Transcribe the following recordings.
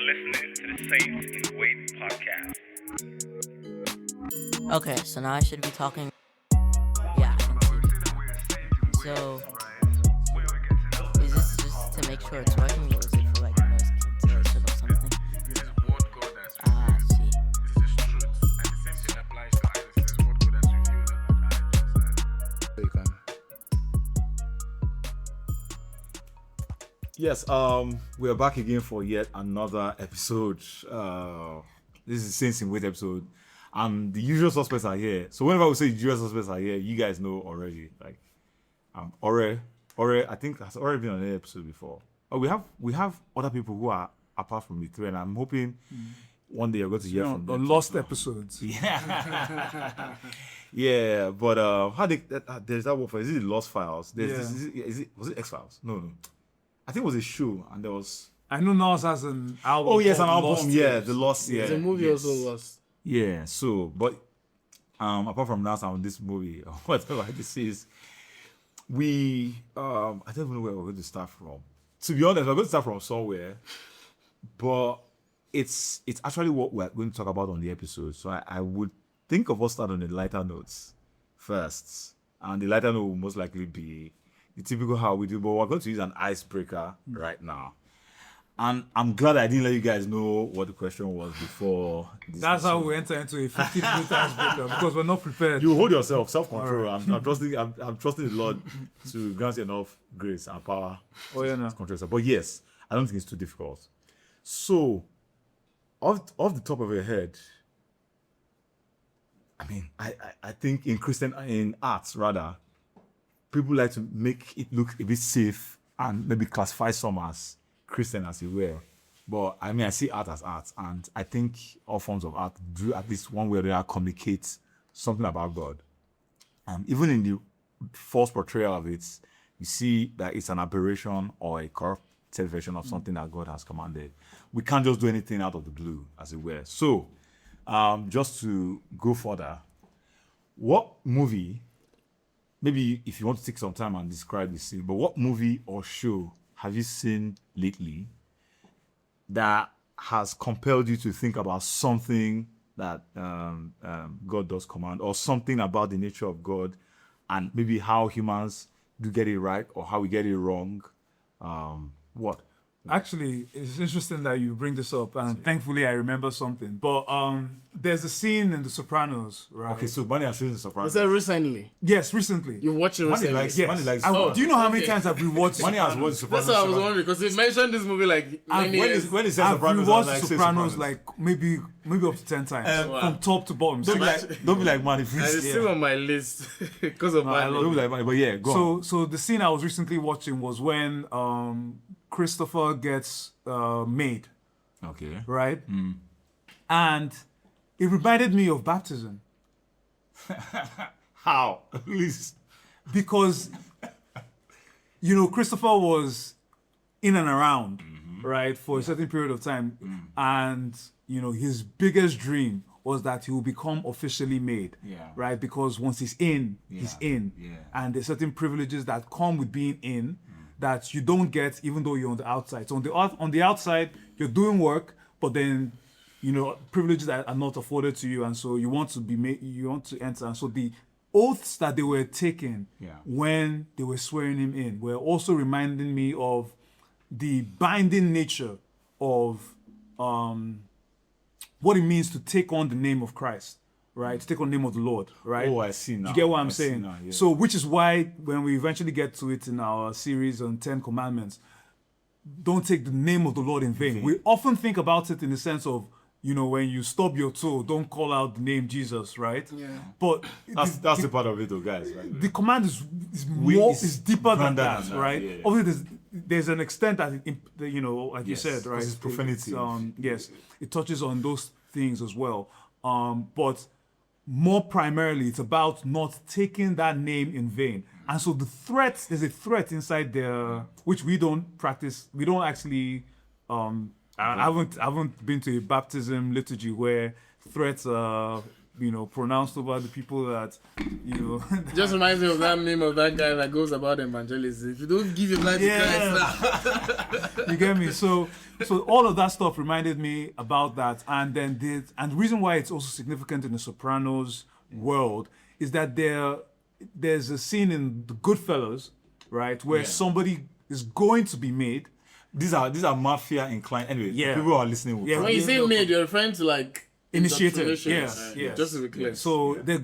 listening to the Saints in Wait podcast. Okay, so now I should be talking. Yeah, I can see. So, is this just to make sure it's working, or is it for like noise cancellation or something? Ah, I see. Yes, we are back again for yet another episode. This is Saints in Wait episode, and the usual suspects are here. So whenever we say the usual suspects are here, you guys know already. Like, Ore, I think has already been on an episode before. Oh, we have other people who are apart from the three, and I'm hoping one day you're going to hear from the them. lost episodes. Yeah, yeah, but how there's that word for is it the Lost Files? Was it X Files? No. I think it was a show, and there was. I know Nas has an album. Oh yes, an called album. Lost Yeah, Years. the Lost. Yeah, There's a movie yes. also Lost. Yeah. So, but apart from that, on this movie, whatever this is, we I don't even know where we're going to start from. To be honest, we're going to start from somewhere, but it's actually what we're going to talk about on the episode. So I would think of us start on the lighter notes first, and the lighter note will most likely be the typical how we do, but we're going to use an icebreaker right now. And I'm glad I didn't let you guys know what the question was before. That's how we enter into a 50-minute icebreaker because we're not prepared. You hold yourself, self-control. Right. I'm trusting the Lord to grant you enough grace and power. Oh yeah, no. To control yourself. But yes, I don't think it's too difficult. So, off the top of your head, I mean, I think in arts rather, people like to make it look a bit safe and maybe classify some as Christian, as you were. But I mean, I see art as art, and I think all forms of art do at least one way or the other communicate something about God. Even in the false portrayal of it, you see that it's an aberration or a corrupted version of something that God has commanded. We can't just do anything out of the blue, as it were. So, just to go further, what movie? Maybe if you want to take some time and describe the scene, but what movie or show have you seen lately that has compelled you to think about something that God does command, or something about the nature of God, and maybe how humans do get it right or how we get it wrong? What? Actually, it's interesting that you bring this up, and thankfully I remember something. But there's a scene in The Sopranos, right? Okay, so Bunny has seen The Sopranos. Was that recently? Yes, recently. You watched it Bunny recently? likes. Yes. Bunny likes. Do you know how many times I've rewatched Bunny has watched That's Sopranos. what I was wondering because he mentioned this movie like many years. When he says I've Sopranos, rewatched I was like, say Sopranos like maybe up to 10 times Wow. from top to bottom. Don't be like man. If And it's you still on my list because of my. don't be like man. But yeah, go on. So the scene I was recently watching was when Christopher gets made, Okay. right? And it reminded me of baptism How? Please. because Christopher was in and around, right, for a certain period of time, and his biggest dream was that he will become officially made, Yeah. right? Because once he's in, he's in, Yeah. and there's certain privileges that come with being in that you don't get even though you're on the outside. So on the outside, you're doing work, but then privileges that are not afforded to you, and so you want to be made, you want to enter. And so the oaths that they were taking when they were swearing him in were also reminding me of the binding nature of what it means to take on the name of Christ, right? To take on the name of the Lord, right? Oh, I see now. You get what I'm I see saying? now, yeah. So, which is why when we eventually get to it in our series on 10 Commandments, don't take the name of the Lord in vain. We often think about it in the sense of, when you stub your toe, don't call out the name Jesus, right? Yeah. But That's the part of it, though, guys. Right? the command is deeper than grander that, than that, right? yeah. Obviously, there's an extent that like you Yes, said, right? because it's profanity. Yes, it touches on those things as well. But more primarily, it's about not taking that name in vain. And so there's a threat inside there which we don't practice. We don't actually. I haven't been to a baptism liturgy where threats are pronounced over the people that, Just reminds me of that meme of that guy that goes about evangelism. If you don't give your life to Christ now. You get me? So all of that stuff reminded me about that. And then the reason why it's also significant in the Sopranos world is that there's a scene in the Goodfellas, right, where somebody is going to be made. These are mafia inclined. Anyway, people who are listening will When you say made, you're referring to like initiated. Yeah. Just to be clear. So the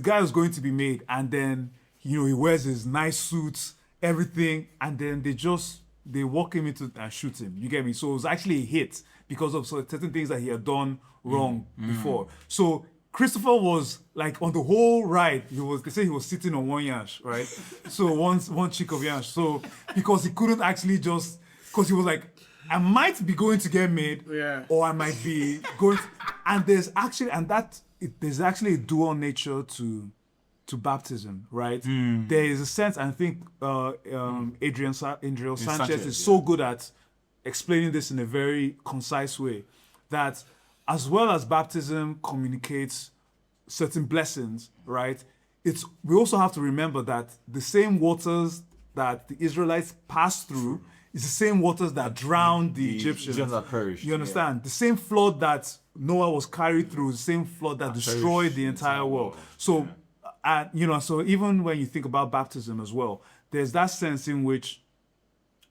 guy is going to be made, and then he wears his nice suits, everything, and then they walk him into and shoot him. You get me? So it was actually a hit because of certain things that he had done wrong before. So Christopher was like on the whole ride. They say he was sitting on one yash, right? So one cheek of yash. So because he couldn't actually because he was like, I might be going to get made, or I might be going to, and there's actually a dual nature to baptism, right? There is a sense, I think Adriel Sanchez is so good at explaining this in a very concise way, that as well as baptism communicates certain blessings, right? We also have to remember that the same waters that the Israelites passed through is the same waters that drowned the Egyptians. That perished. You understand? The same flood that Noah was carried through, the same flood that destroyed the entire world. So, so even when you think about baptism as well, there's that sense in which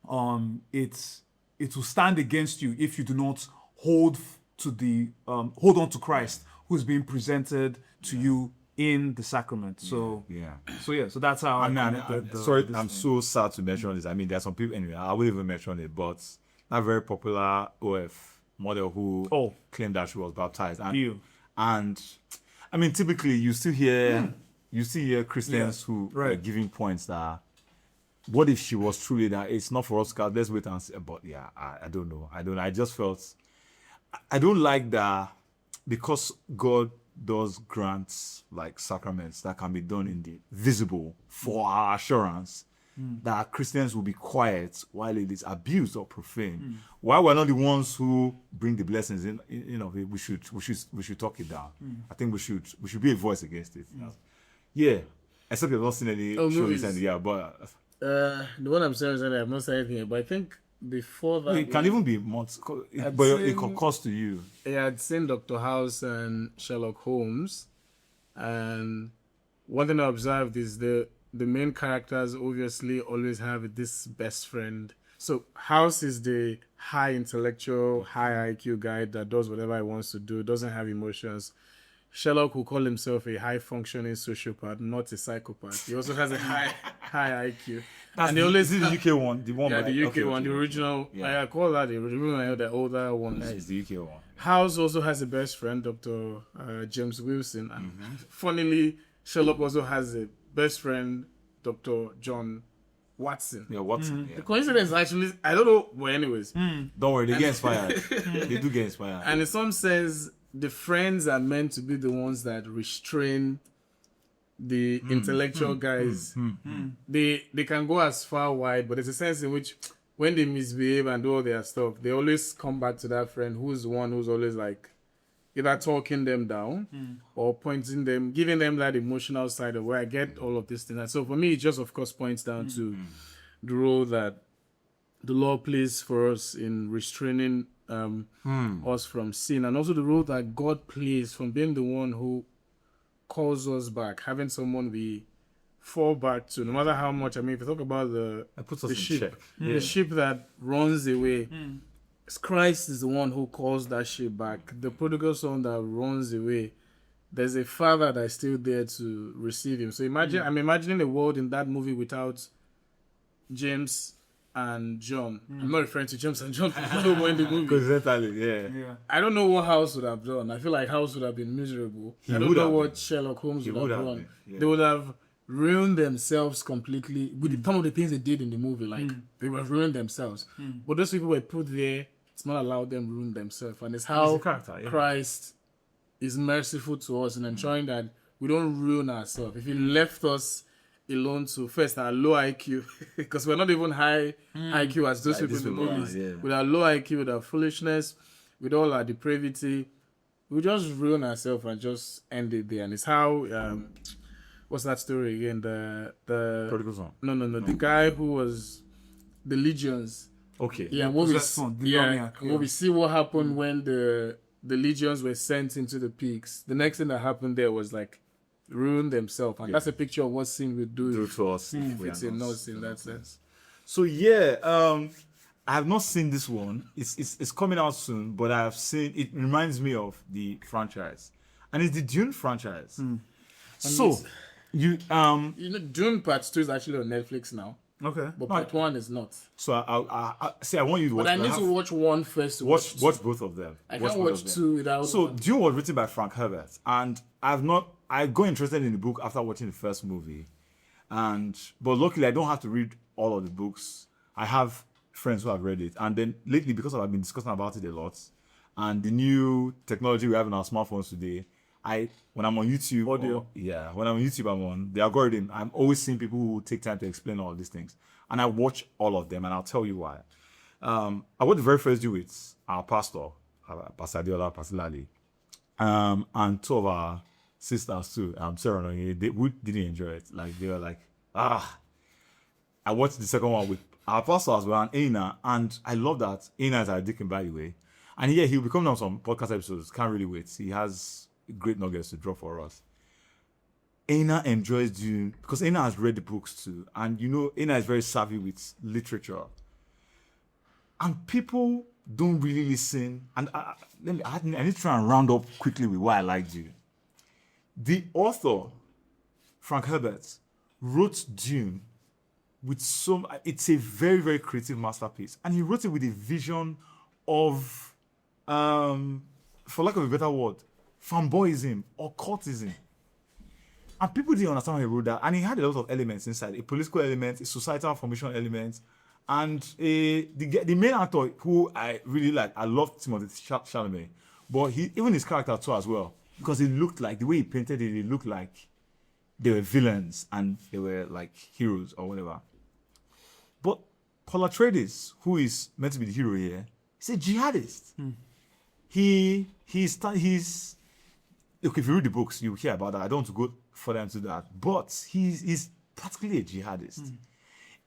it will stand against you if you do not hold on to Christ, who's being presented to you in the sacrament. So that's how I'm so sad to mention this. I mean, there's some people, anyway, I won't even mention it, but that very popular OF model who claimed that she was baptized. And I mean, typically you still hear Christians who are giving points that, what if she was truly that? It's not for us, God, let's wait and see. But I don't know. I just felt, I don't like that, because God does grant like sacraments that can be done in the visible for our assurance that Christians will be quiet while it is abused or profane. While we're not the ones who bring the blessings in, we should talk it down. I think we should be a voice against it. Yeah, except you've not seen any show recently. Yeah, but the one I'm saying is that I've not seen anything, but I think before that, it can even be months, but it could cost to you. I had seen Dr. House and Sherlock Holmes, and one thing I observed is the main characters obviously always have this best friend. So House is the high intellectual, high IQ guy that does whatever he wants to do, doesn't have emotions. Sherlock will call himself a high-functioning sociopath, not a psychopath. He also has a high IQ. And they always the UK one, the UK one, the original. Yeah. I call that the original, the older one. That is the UK one. House also has a best friend, Dr. James Wilson. And funnily, Sherlock also has a best friend, Dr. John Watson. Yeah, Watson. Yeah. The coincidence actually, I don't know, but anyways. Don't worry, they get inspired. They do get inspired. And in some sense, the friends are meant to be the ones that restrain the intellectual guys. They can go as far wide, but there's a sense in which when they misbehave and do all their stuff, they always come back to that friend who's the one who's always like either talking them down or pointing them, giving them that emotional side of where I get all of these things. And so for me, it just of course points down to the role that the law plays for us in restraining us from sin, and also the role that God plays from being the one who calls us back, having someone we fall back to, no matter how much. I mean, if you talk about the sheep, the sheep that runs away, Christ is the one who calls that sheep back. The prodigal son that runs away, there's a father that's still there to receive him. So imagine, I'm imagining a world in that movie without James and John. I'm not referring to James and John no more in the movie. Coincidentally, I don't know what House would have done. I feel like House would have been miserable. I don't know what Sherlock Holmes would have done. They would have ruined themselves completely with some of the things they did in the movie. Like they would have ruined themselves. But those people were put there. It's not allowed them to ruin themselves, and it's how Christ is merciful to us in ensuring that we don't ruin ourselves. If He left us alone to first our low IQ, because we're not even high IQ as those people in the movies. With our low IQ, with our foolishness, with all our depravity, we just ruin ourselves and just end it there. And it's how what's that story again? The Prodigal son. no, the guy who was the legions. Okay. Yeah, when we see what happened when the legions were sent into the peaks, the next thing that happened there was like ruin themselves, and that's a picture of what sin would do To us. if it's in us in that sense. So yeah, I have not seen this one. It's coming out soon, but I have seen it. Reminds me of the franchise, and it's the Dune franchise. So you Dune Part 2 is actually on Netflix now, Okay. but Part 1 is not. So I say I want you to watch. But I need to watch 1 first. To watch two. both of them. I can't watch 2 without. So one. Dune was written by Frank Herbert, and I got interested in the book after watching the first movie, but luckily I don't have to read all of the books. I have friends who have read it, and then lately, because I've been discussing about it a lot, and the new technology we have in our smartphones today, when I'm on YouTube, when I'm on YouTube, I'm on the algorithm. I'm always seeing people who take time to explain all these things, and I watch all of them, and I'll tell you why. I watched the very first Dune with our pastor, Pastor Adiola, Pastor Lali, and 2 of our sisters too. Sarah and Onye, we didn't enjoy it. Like they were like, I watched the second one with our pastor as well, and Aina, and I love that. Aina is our deacon, by the way. And yeah, he'll be coming on some podcast episodes. Can't really wait. He has great nuggets to drop for us. Aina enjoys Dune because Aina has read the books too. And you know, Aina is very savvy with literature. And people don't really listen. And I need to try and round up quickly with why I like Dune. The author, Frank Herbert, wrote Dune with it's a very, very creative masterpiece. And he wrote it with a vision of, for lack of a better word, fanboyism or cultism. And people didn't understand how he wrote that. And he had a lot of elements inside, a political element, a societal formation element, and the main actor who I really like, I love Timothée Chalamet, but even his character too as well, because it looked like, the way he painted it looked like they were villains and they were like heroes or whatever. But Paul Atreides, who is meant to be the hero here, he's a jihadist. He's look, if you read the books, you hear about that. I don't want to go further into that. But he's practically a jihadist.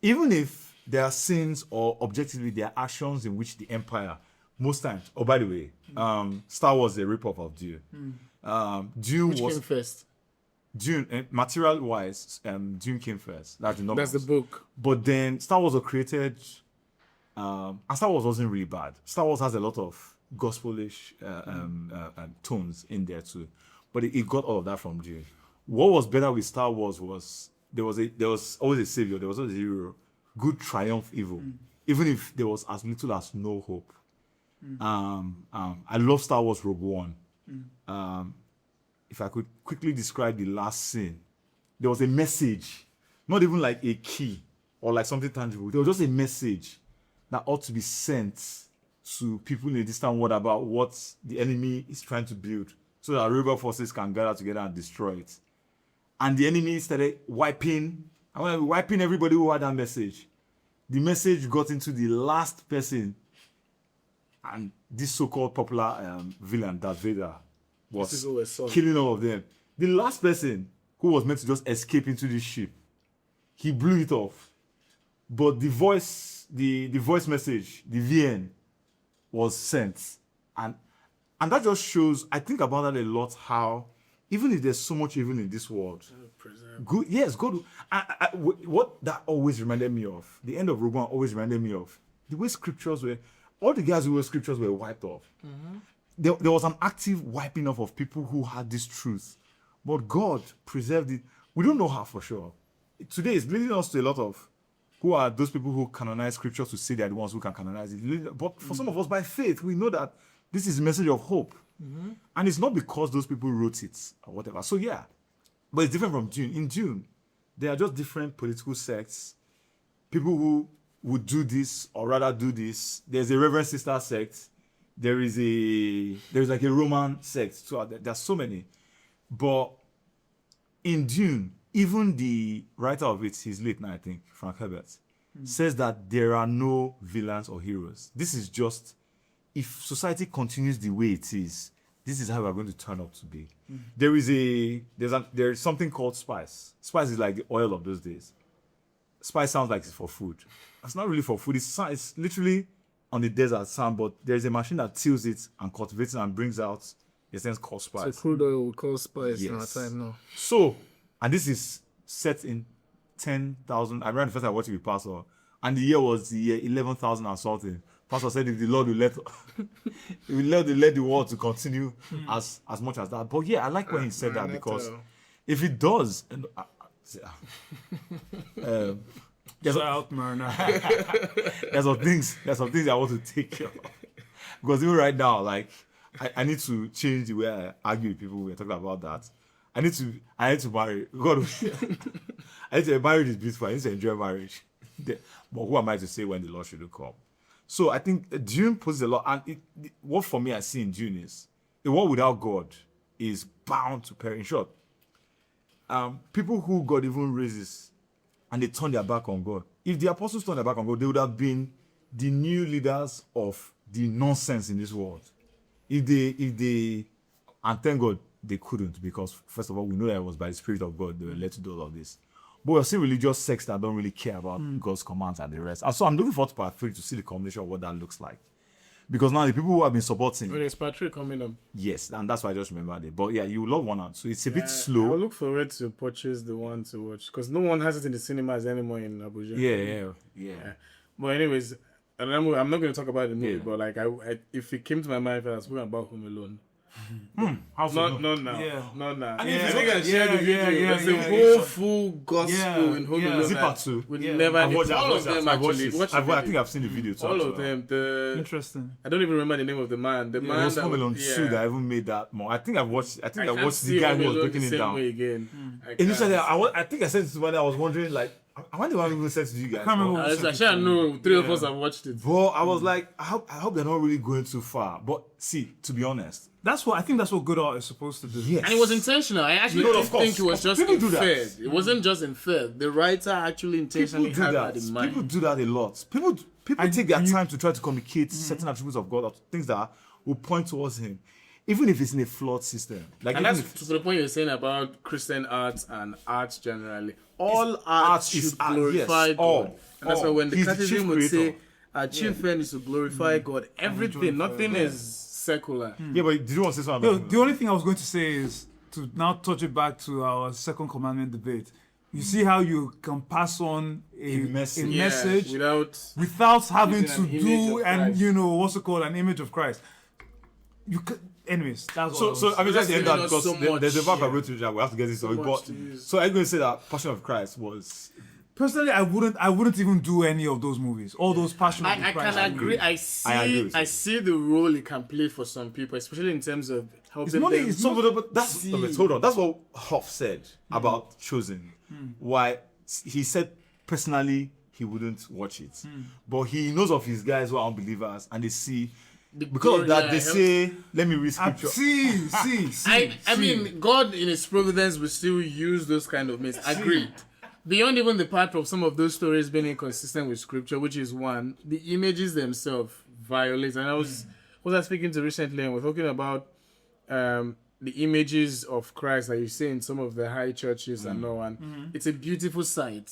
Even if there are sins or objectively there are actions in which the Empire, most times, oh, by the way, Star Wars is a rip-off of Dune. Dune Which came first? Dune, material-wise, Dune came first. That's the novels. That's the book. But then Star Wars was created, and Star Wars wasn't really bad. Star Wars has a lot of gospelish tones in there too, but it got all of that from Dune. What was better with Star Wars was there was always a savior, there was always a hero. Good triumph evil, even if there was as little as no hope. I love Star Wars Rogue One. If I could quickly describe the last scene, there was a message, not even like a key or like something tangible. There was just a message that ought to be sent to people in a distant world about what the enemy is trying to build, so that rebel forces can gather together and destroy it. And the enemy started wiping everybody who had that message. The message got into the last person, and this so-called popular villain, Darth Vader, was killing all of them. The last person who was meant to just escape into this ship, he blew it off. But the voice message, the VN, was sent. And that just shows, I think about that a lot, how even if there's so much evil in this world, good, yes, God. What that always reminded me of, the end of Rogue One always reminded me of, the way scriptures were, all the guys who were scriptures were wiped off. There was an active wiping off of people who had this truth. But God preserved it. We don't know how for sure. Today it's leading us to a lot of, who are those people who canonize scriptures to say they're the ones who can canonize it. But for some of us, by faith, we know that this is a message of hope. And it's not because those people wrote it or whatever. So yeah, but it's different from Dune. In Dune, there are just different political sects, people who would do this or rather do this. There's a Reverend Sister sect. There's like a Roman sect. So there's so many. But in Dune, even the writer of it, he's late now, I think, Frank Herbert, says that there are no villains or heroes. This is just, if society continues the way it is, this is how we're going to turn up to be. There's something called spice. Spice is like the oil of those days. Spice sounds like it's for food. It's not really for food. It's literally on the desert sand, but there's a machine that tills it and cultivates it and brings out a sense called spice. So crude oil we call spice in our Yes. time now. So, and this is set in 10,000. I remember the first time I watched it with Pastor, and the year was the year 11,000 and something. Pastor said if the Lord will let, he will let the world to continue as much as that. But yeah, I like when he said that, because if it does, and there's Shout out, Marna. some things I want to take care of, because even right now, like I need to change the way I argue with people. We're talking about that. I need to marry. God, I need to marriage is beautiful. I need to enjoy marriage. But who am I to say when the Lord should come? So I think June poses a lot, and what for me I see in June is a world without God is bound to perish. In short, people who God even raises and they turn their back on God. If the apostles turned their back on God, they would have been the new leaders of the nonsense in this world. And thank God they couldn't, because first of all, we know that it was by the Spirit of God they were led to do all of this. But we're still religious sects that don't really care about God's commands and the rest. And so I'm looking forward to part 3 to see the combination of what that looks like. Because now the people who have been supporting, There's part 3 coming up. yes, and that's why I just remembered it. But yeah, you love 1 and 2. It's a bit I slow. look forward to purchase the one to watch, because no one has it in the cinemas anymore in Abuja. Yeah. But anyways, and I'm not going to talk about the movie, Yeah. but like I if it came to my mind, if I was talking about Home Alone. How so? Not now. Yeah. Not now. And If if you you can share the video, there's a yeah. whole full gospel Yeah, in Home yeah. Alone. Is it part that 2? we Yeah. never I've watched it. all of them I've watched actually. it. Watch the I video. think I've seen the video too. All of them. Interesting. I don't even remember the name of the man. The It man was that Home Alone 2 that even made that more. I think I watched the guy who was breaking it down. Again. Initially, I think I said to somebody, I was wondering, like, I wonder why people said to you guys. can't remember I should know 3 of us have watched it. But I was like, I hope they're not really going too far. But see, to be honest, I think that's what good art is supposed to do. yes. And it was intentional. I actually No, don't of course. think it was just People do that. inferred. It wasn't just inferred. The writer actually People intentionally do had that. that in mind. People do that a lot. People take their time to try to communicate certain attributes of God, or things that will point towards Him, even if it's in a flawed system. Like, And even that's if to the point you're saying about Christian arts and arts generally. All art is should art, glorify yes. God. All. And that's why when the He's the catechism chief would say, creator. our chief end is to glorify God. Everything, nothing is secular. yeah, but did you want to say something? No, about the only thing I was going to say is to now touch it back to our second commandment debate. You see how you can pass on a message. Yeah, message without having using to an image do of and Christ. what's it called, an image of Christ. You could, anyways. That's So, all. so I mean, That's just end giving that us because so much, there's a verb yeah. I wrote to that we have to get this on. much But to use. so I'm going to say that Passion of Christ was. personally, I wouldn't even do any of those movies. All those Passion of the I Christ can agree. movies. I agree with see. you. I see the role it can play for some people, especially in terms of helping not- them. it's So, but that's See. hold on. That's what Hoff said about Chosen. Why he said personally he wouldn't watch it, but he knows of his guys who are unbelievers and they see because of that they say, "Let me read scripture." I mean, God in His providence will still use those kind of means. Agreed. Beyond even the part of some of those stories being inconsistent with scripture, which is one, the images themselves violate. And I was speaking to recently, and we're talking about the images of Christ that you see in some of the high churches and all. And it's a beautiful sight.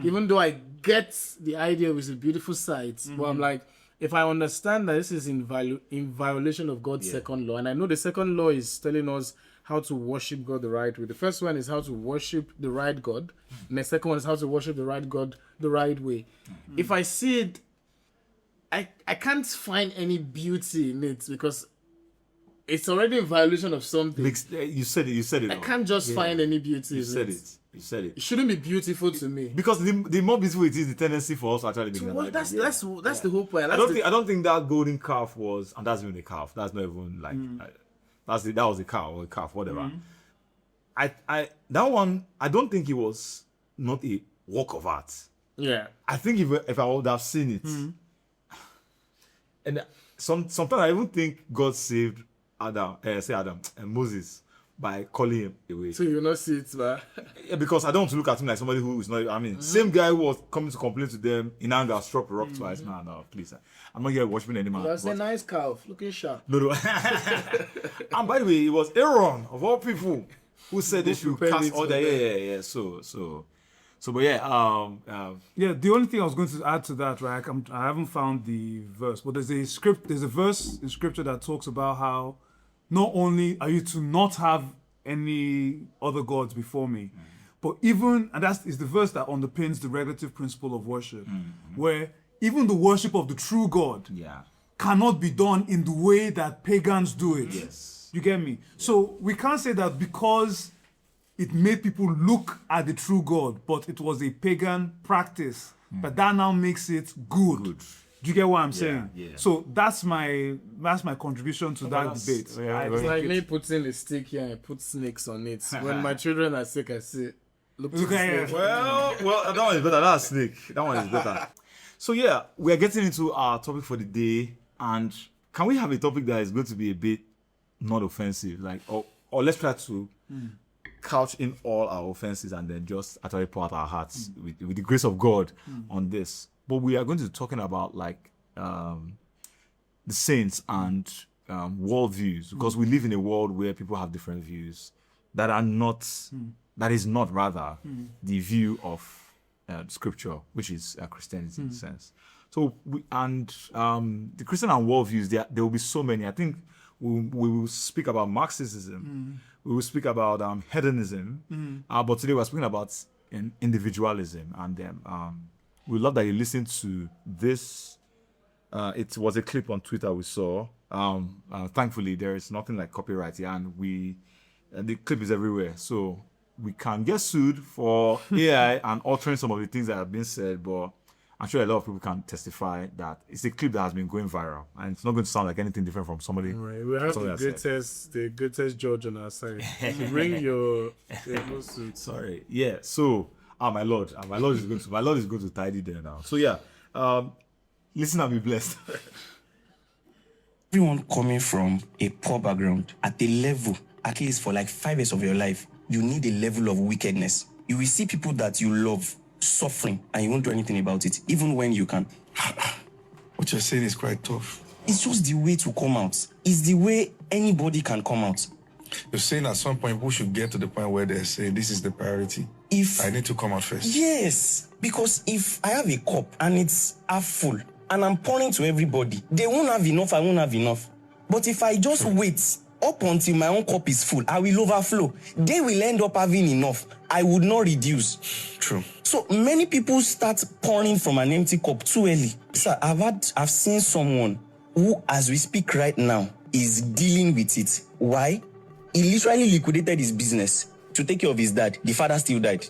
Even though I get the idea of it's a beautiful sight, but I'm like, if I understand that this is in violation of God's second law, and I know the second law is telling us how to worship God the right way. The first one is how to worship the right God, and the second one is how to worship the right God the right way. If I see it, I can't find any beauty in it because it's already in violation of something. You said it. I can't just find any beauty in it. You said it. It shouldn't be beautiful to me. Because the more beautiful it is, the tendency for us to actually be Well, like that's that. the whole point. I don't think that golden calf was, and that's even a calf. That's not even like that was a cow or a calf, whatever. I that one, I don't think it was not a work of art. Yeah. I think if I would have seen it, and sometimes I even think God saved Moses by calling him away. So you not see it, man. Yeah, because I don't want to look at him like somebody who is not. I mean, same guy who was coming to complain to them in anger, struck a rock twice. No, please. I'm not here worshiping any man. That's a nice calf, looking sharp. No. And by the way, it was Aaron of all people who said they should prepared cast it all for that. them. Yeah. So, but yeah, Yeah, the only thing I was going to add to that, right? I haven't found the verse, but there's a verse in scripture that talks about how not only are you to not have any other gods before me, but even, and that is the verse that underpins the relative principle of worship, where even the worship of the true God yeah, cannot be done in the way that pagans do it. yes, You get me? So we can't say that because it made people look at the true God, but it was a pagan practice, but that now makes it good. Good. Do you get what I'm saying? yeah. So that's my contribution to that that's- debate. yeah, I very- It's like like it. me putting a stick here and I put snakes on it. When my children are sick, I say, look to Look the at snake. it. Well, that one is better. That's snake. That one is better. So yeah, we are getting into our topic for the day, and can we have a topic that is going to be a bit not offensive, like, or let's try to couch in all our offenses and then just actually pour out our hearts with the grace of God on this. But we are going to be talking about like the saints and worldviews, because we live in a world where people have different views that are not, that is not rather the view of scripture, which is Christianity in a sense. So the Christian and worldviews, there will be so many. I think we will speak about Marxism. We will speak about hedonism. But today we're speaking about individualism. And we love that you listened to this. It was a clip on Twitter we saw. Thankfully, there is nothing like copyright here, and the clip is everywhere. So we can get sued for AI and altering some of the things that have been said, but I'm sure a lot of people can testify that it's a clip that has been going viral, and it's not going to sound like anything different from somebody. Right, we have Something the greatest judge on our side. So bring your lawsuit. Sorry. Yeah. So, my Lord is going to tidy there now. So yeah, listen and be blessed. Everyone coming from a poor background, at a level, at least for like 5 years of your life, you need a level of wickedness. You will see people that you love suffering and you won't do anything about it, even when you can. What you're saying is quite tough. It's just the way to come out. It's the way anybody can come out. You're saying at some point people should get to the point where they say this is the priority. If I need to come out first. Yes, because if I have a cup and it's half full and I'm pouring to everybody, they won't have enough, I won't have enough. But if I just wait up until my own cup is full, I will overflow. They will end up having enough. I would not reduce. True. So many people start pouring from an empty cup too early. Sir, I've seen someone who, as we speak right now, is dealing with it. Why? He literally liquidated his business to take care of his dad. The father still died.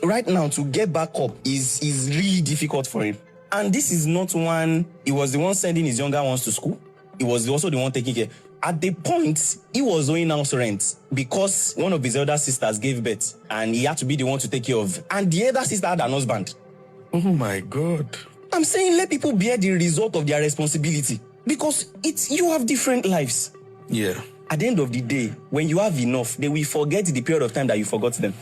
Right now, to get back up is really difficult for him. And this is not one, he was the one sending his younger ones to school. He was also the one taking care. At the point, he was owing house rent because one of his elder sisters gave birth and he had to be the one to take care of. And the elder sister had an husband. Oh my God. I'm saying let people bear the result of their responsibility because you have different lives. Yeah. At the end of the day, when you have enough, they will forget the period of time that you forgot them.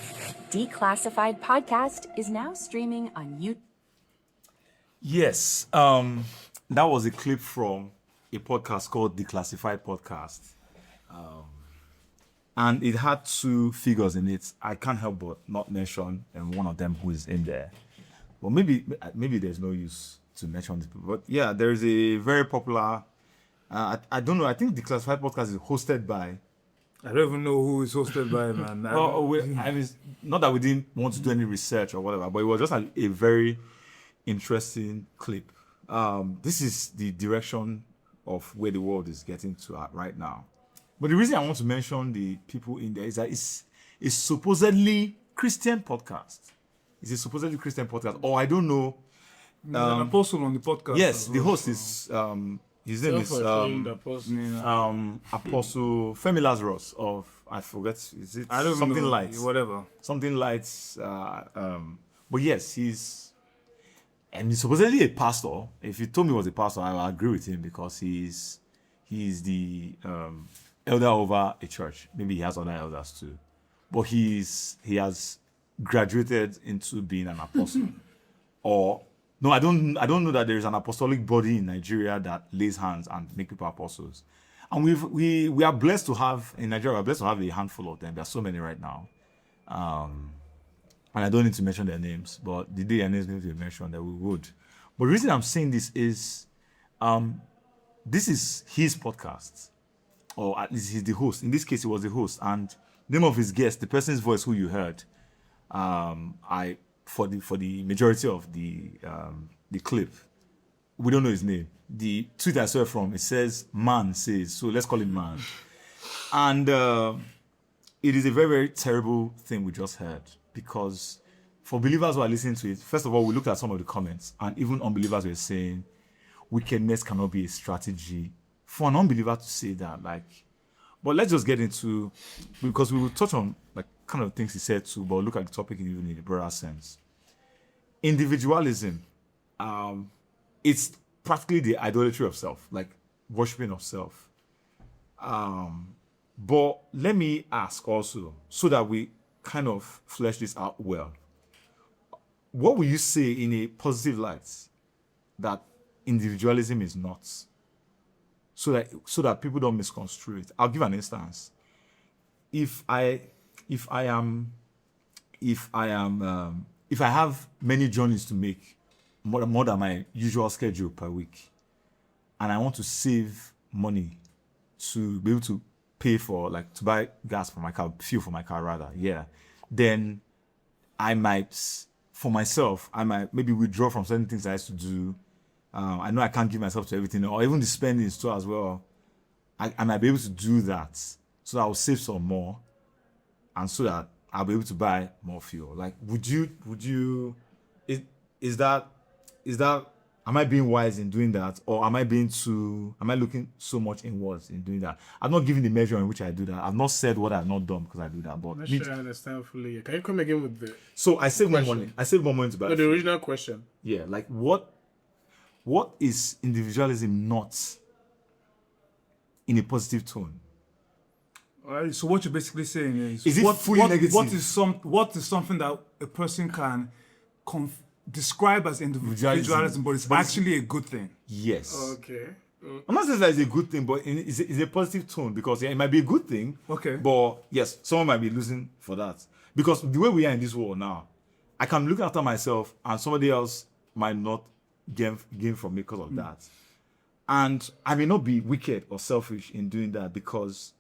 Declassified Podcast is now streaming on YouTube. Yes, that was a clip from a podcast called Declassified Podcast, and it had 2 figures in it. I can't help but not mention one of them who is in there. Well, maybe there's no use to mention this, but yeah, there's a very popular. I don't know. I think Declassified Podcast is hosted by. I don't even know who is hosted by, man. I mean, not that we didn't want to do any research or whatever, but it was just a very interesting clip. This is the direction of where the world is getting to at right now. But the reason I want to mention the people in there is that it's supposedly Christian podcast. It's a supposedly Christian podcast, or I don't know. An apostle on the podcast. Yes, the host is his name is Self-proclaimed apostle. Apostle Femi Lazarus of, I forget, is it I don't something know. light? Whatever. Something light. But yes, he's supposedly a pastor. If you told me he was a pastor, I would agree with him because he's the elder over a church. Maybe he has other elders too, but he has graduated into being an apostle. Or no, I don't know that there is an apostolic body in Nigeria that lays hands and make people apostles. And we are blessed to have in Nigeria. We're blessed to have a handful of them. There are so many right now. And I don't need to mention their names, but the day their names need to be mentioned, that we would. But the reason I'm saying this is, this is his podcast, or at least he's the host. In this case, he was the host, and the name of his guest, the person's voice who you heard, for the majority of the clip, we don't know his name. The tweet I saw from, it says "man says," so let's call him Man. And it is a very, very terrible thing we just heard, because for believers who are listening to it, first of all, we looked at some of the comments, and even unbelievers were saying wickedness cannot be a strategy. For an unbeliever to say that, but let's just get into, because we will touch on kind of things he said too, but look at the topic even in a broader sense. Individualism, it's practically the idolatry of self, worshiping of self. But let me ask also, so that we kind of flesh this out well. What will you say in a positive light that individualism is not? So that people don't misconstrue it. I'll give an instance. If I have many journeys to make, more than my usual schedule per week, and I want to save money to be able to pay for, to buy gas for my car, fuel for my car rather, then I might, for myself, maybe withdraw from certain things I used to do. I know I can't give myself to everything, or even the spending in store as well. I might be able to do that, so that I'll save some more, and so that I'll be able to buy more fuel. Would you, is that, am I being wise in doing that, or am I looking so much inwards in doing that? I'm not giving the measure in which I do that. I've not said what I've not done because I do that. But I'm not sure I understand fully. Can you come again with the... So I save more money. I save more money to buy. No, the original question. Yeah, what is individualism not in a positive tone? All right, so what you're basically saying is it fully negative? What is something that a person can describe as individualism, but it's actually a good thing? Yes. Okay. I'm not saying that it's a good thing, but it's a positive tone, because it might be a good thing. Okay. But yes, someone might be losing for that. Because the way we are in this world now, I can look after myself and somebody else might not gain from me because of that. And I may not be wicked or selfish in doing that, because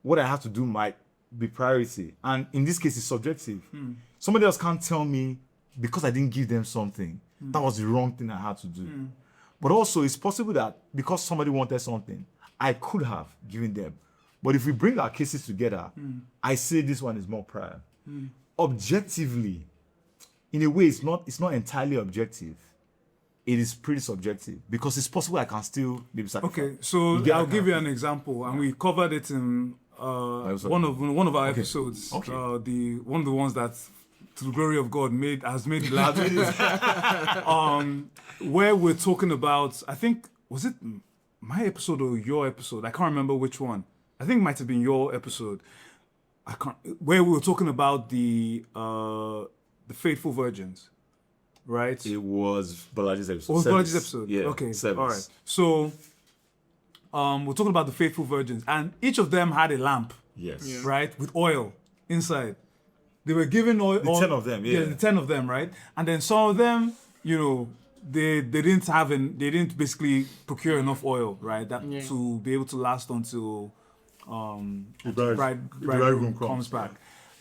what I have to do might be priority. And in this case, it's subjective. Somebody else can't tell me, because I didn't give them something, that was the wrong thing I had to do. But also, it's possible that because somebody wanted something, I could have given them. But if we bring our cases together, I say this one is more prior. Objectively, in a way, it's not entirely objective. It is pretty subjective, because it's possible I can still maybe sacrifice. Okay, so I'll give you an example, and we covered it in one of our episodes. Okay. One of the ones that, to the glory of God, has made laugh. Where we're talking about, I think, was it my episode or your episode? I can't remember which one. I think it might have been your episode. Where we were talking about the faithful virgins. Right? It was Balaji's episode. It was Balaji's episode? Yeah. Okay. Service. All right. So, we're talking about the faithful virgins, and each of them had a lamp. Yes. Yeah. Right? With oil inside. They were given oil. The 10 of them, yeah. The 10 of them, right? And then some of them, they didn't basically procure enough oil, right? To be able to last until the bridegroom comes back.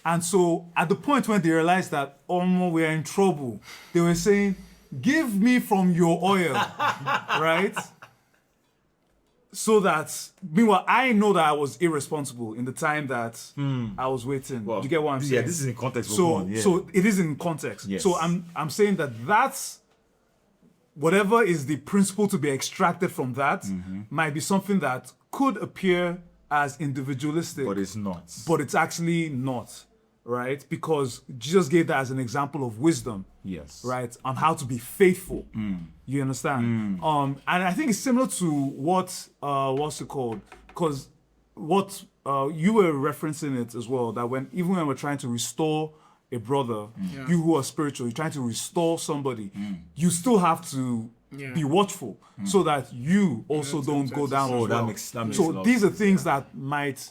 And so at the point when they realized that, we're in trouble, they were saying, give me from your oil, right? So that, meanwhile, I know that I was irresponsible in the time that I was waiting. Do you get what I'm saying? Yeah, this is in context. So it is in context. Yes. So I'm saying that's, whatever is the principle to be extracted from that might be something that could appear as individualistic. But it's not. But it's actually not. Right? Because Jesus gave that as an example of wisdom. Yes. Right? On how to be faithful. You understand? And I think it's similar to what's it called? Because what you were referencing it as well, that even when we're trying to restore a brother, you who are spiritual, you're trying to restore somebody, you still have to be watchful so that you also don't go down as well. that makes So these are things that might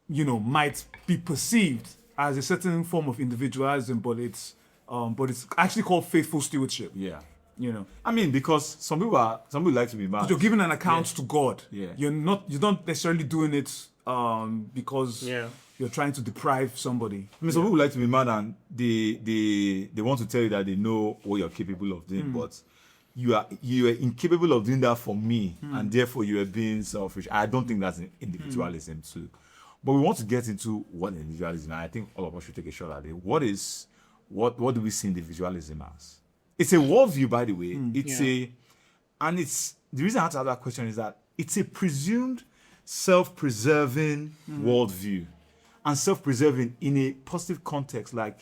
be perceived as a certain form of individualism, but it's actually called faithful stewardship. Yeah. You know, I mean, because some people like to be mad. you're giving an account to God. Yeah. You're not necessarily doing it because you're trying to deprive somebody. I mean, some people like to be mad and they want to tell you that they know what you're capable of doing, but you are incapable of doing that for me, and therefore you are being selfish. I don't think that's individualism too. But we want to get into what individualism is. I think all of us should take a shot at it. What do we see individualism as? It's a worldview, by the way. It's the reason I had to ask that question is that it's a presumed self-preserving worldview, and self-preserving in a positive context. Like,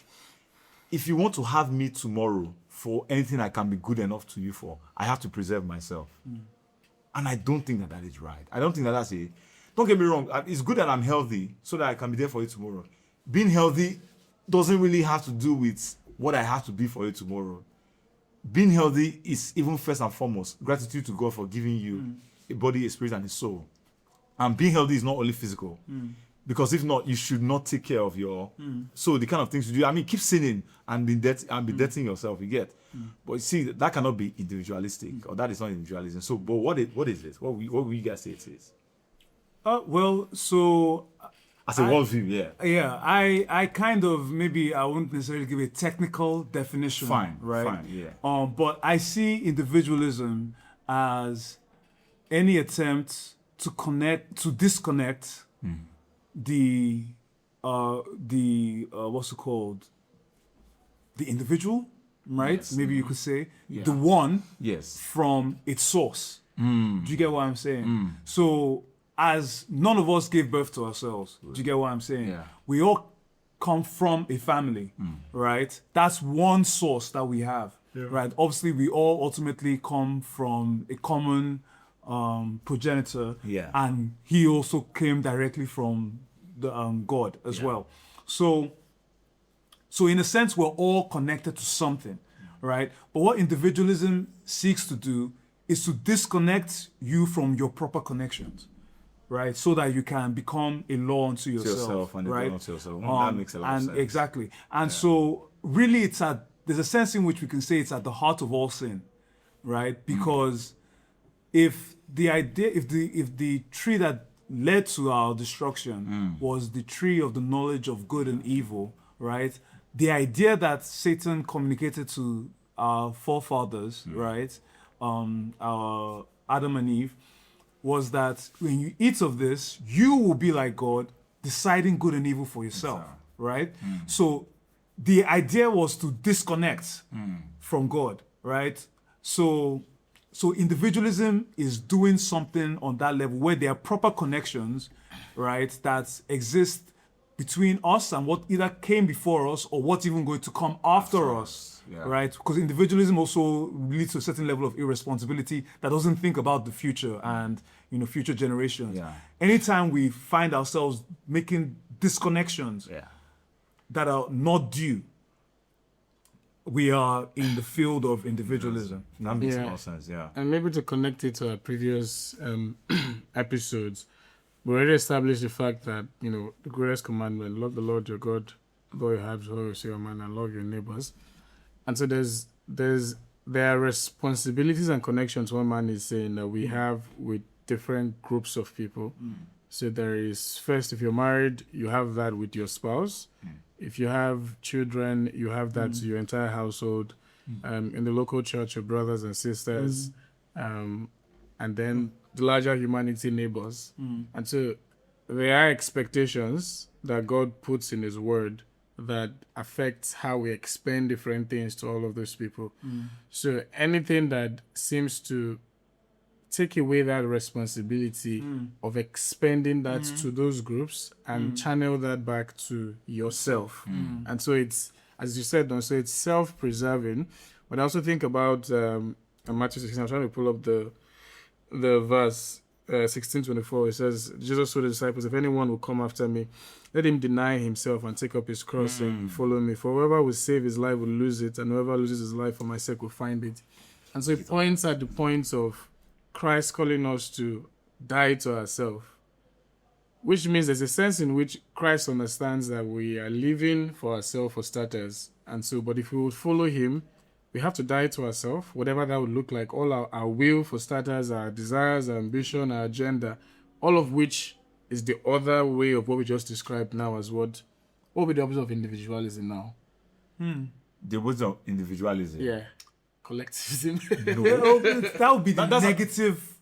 if you want to have me tomorrow for anything I can be good enough to you for, I have to preserve myself. And I don't think that is right. I don't think that's don't get me wrong. It's good that I'm healthy so that I can be there for you tomorrow. Being healthy doesn't really have to do with what I have to be for you tomorrow. Being healthy is even first and foremost gratitude to God for giving you a body, a spirit, and a soul. And being healthy is not only physical. Because if not, you should not take care of your soul, the kind of things you do. I mean, keep sinning and be dirtying yourself, you get. But you see, that cannot be individualistic, or that is not individualism. So, but what is it? What will you guys say it is? So as a worldview, I kind of, maybe I wouldn't necessarily give a technical definition. Fine, right? But I see individualism as any attempt to disconnect the what's it called? The individual, right? Yes. Maybe you could say the one from its source. Do you get what I'm saying? So, as none of us gave birth to ourselves, do you get what I'm saying? Yeah. We all come from a family, right? That's one source that we have, right? Obviously, we all ultimately come from a common progenitor, and he also came directly from the God as well. So in a sense, we're all connected to something, right? But what individualism seeks to do is to disconnect you from your proper connections, right? So that you can become a law unto yourself, and right? Unto yourself. That makes a lot of sense. Exactly. And so really there's a sense in which we can say it's at the heart of all sin, right? Because if the tree that led to our destruction was the tree of the knowledge of good and evil, right? The idea that Satan communicated to our forefathers, right? Our Adam and Eve, was that when you eat of this, you will be like God, deciding good and evil for yourself, right? So the idea was to disconnect from God, right? So individualism is doing something on that level where there are proper connections, right, that exist between us and what either came before us or what's even going to come after us, right? Because individualism also leads to a certain level of irresponsibility that doesn't think about the future and, future generations. Anytime we find ourselves making disconnections that are not due, we are in the field of individualism. That makes a lot of sense, And maybe to connect it to our previous episodes, we already established the fact that, the greatest commandment, love the Lord your God, though you have to see your man, and love your neighbors. And so there are responsibilities and connections one man is saying that we have with different groups of people. So there is, first, if you're married, you have that with your spouse. If you have children, you have that to your entire household. In the local church, your brothers and sisters. And then the larger humanity, neighbors. And so there are expectations that God puts in his word that affects how we expend different things to all of those people. So anything that seems to take away that responsibility of expending that to those groups and channel that back to yourself. And so it's, as you said, so it's self-preserving. But I also think about Matthew 16. I'm trying to pull up the verse. 16:24, it says, Jesus told the disciples, if anyone will come after me, let him deny himself and take up his cross and follow me. For whoever will save his life will lose it, and whoever loses his life for my sake will find it. And so it points at the points of Christ calling us to die to ourselves, which means there's a sense in which Christ understands that we are living for ourselves for starters. And so, but if we would follow him, we have to die to ourselves, whatever that would look like, all our will for starters, our desires, our ambition, our agenda, all of which is the other way of what we just described now as what would be the opposite of individualism now? The opposite of individualism. Yeah. Collectivism. That would be the negative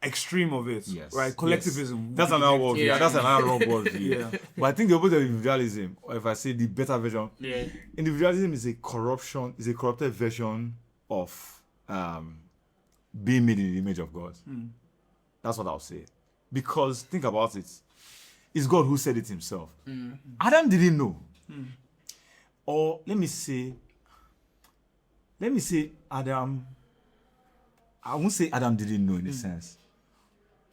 extreme of it, Yes. right? Collectivism. That's another word. Yeah. That's another wrong word. Yeah. But I think the opposite of individualism, or if I say the better version, Yeah. individualism is a corrupted version of being made in the image of God. That's what I'll say. Because think about it. It's God who said it himself. Adam didn't know. Or let me say Adam, I won't say Adam didn't know in a sense.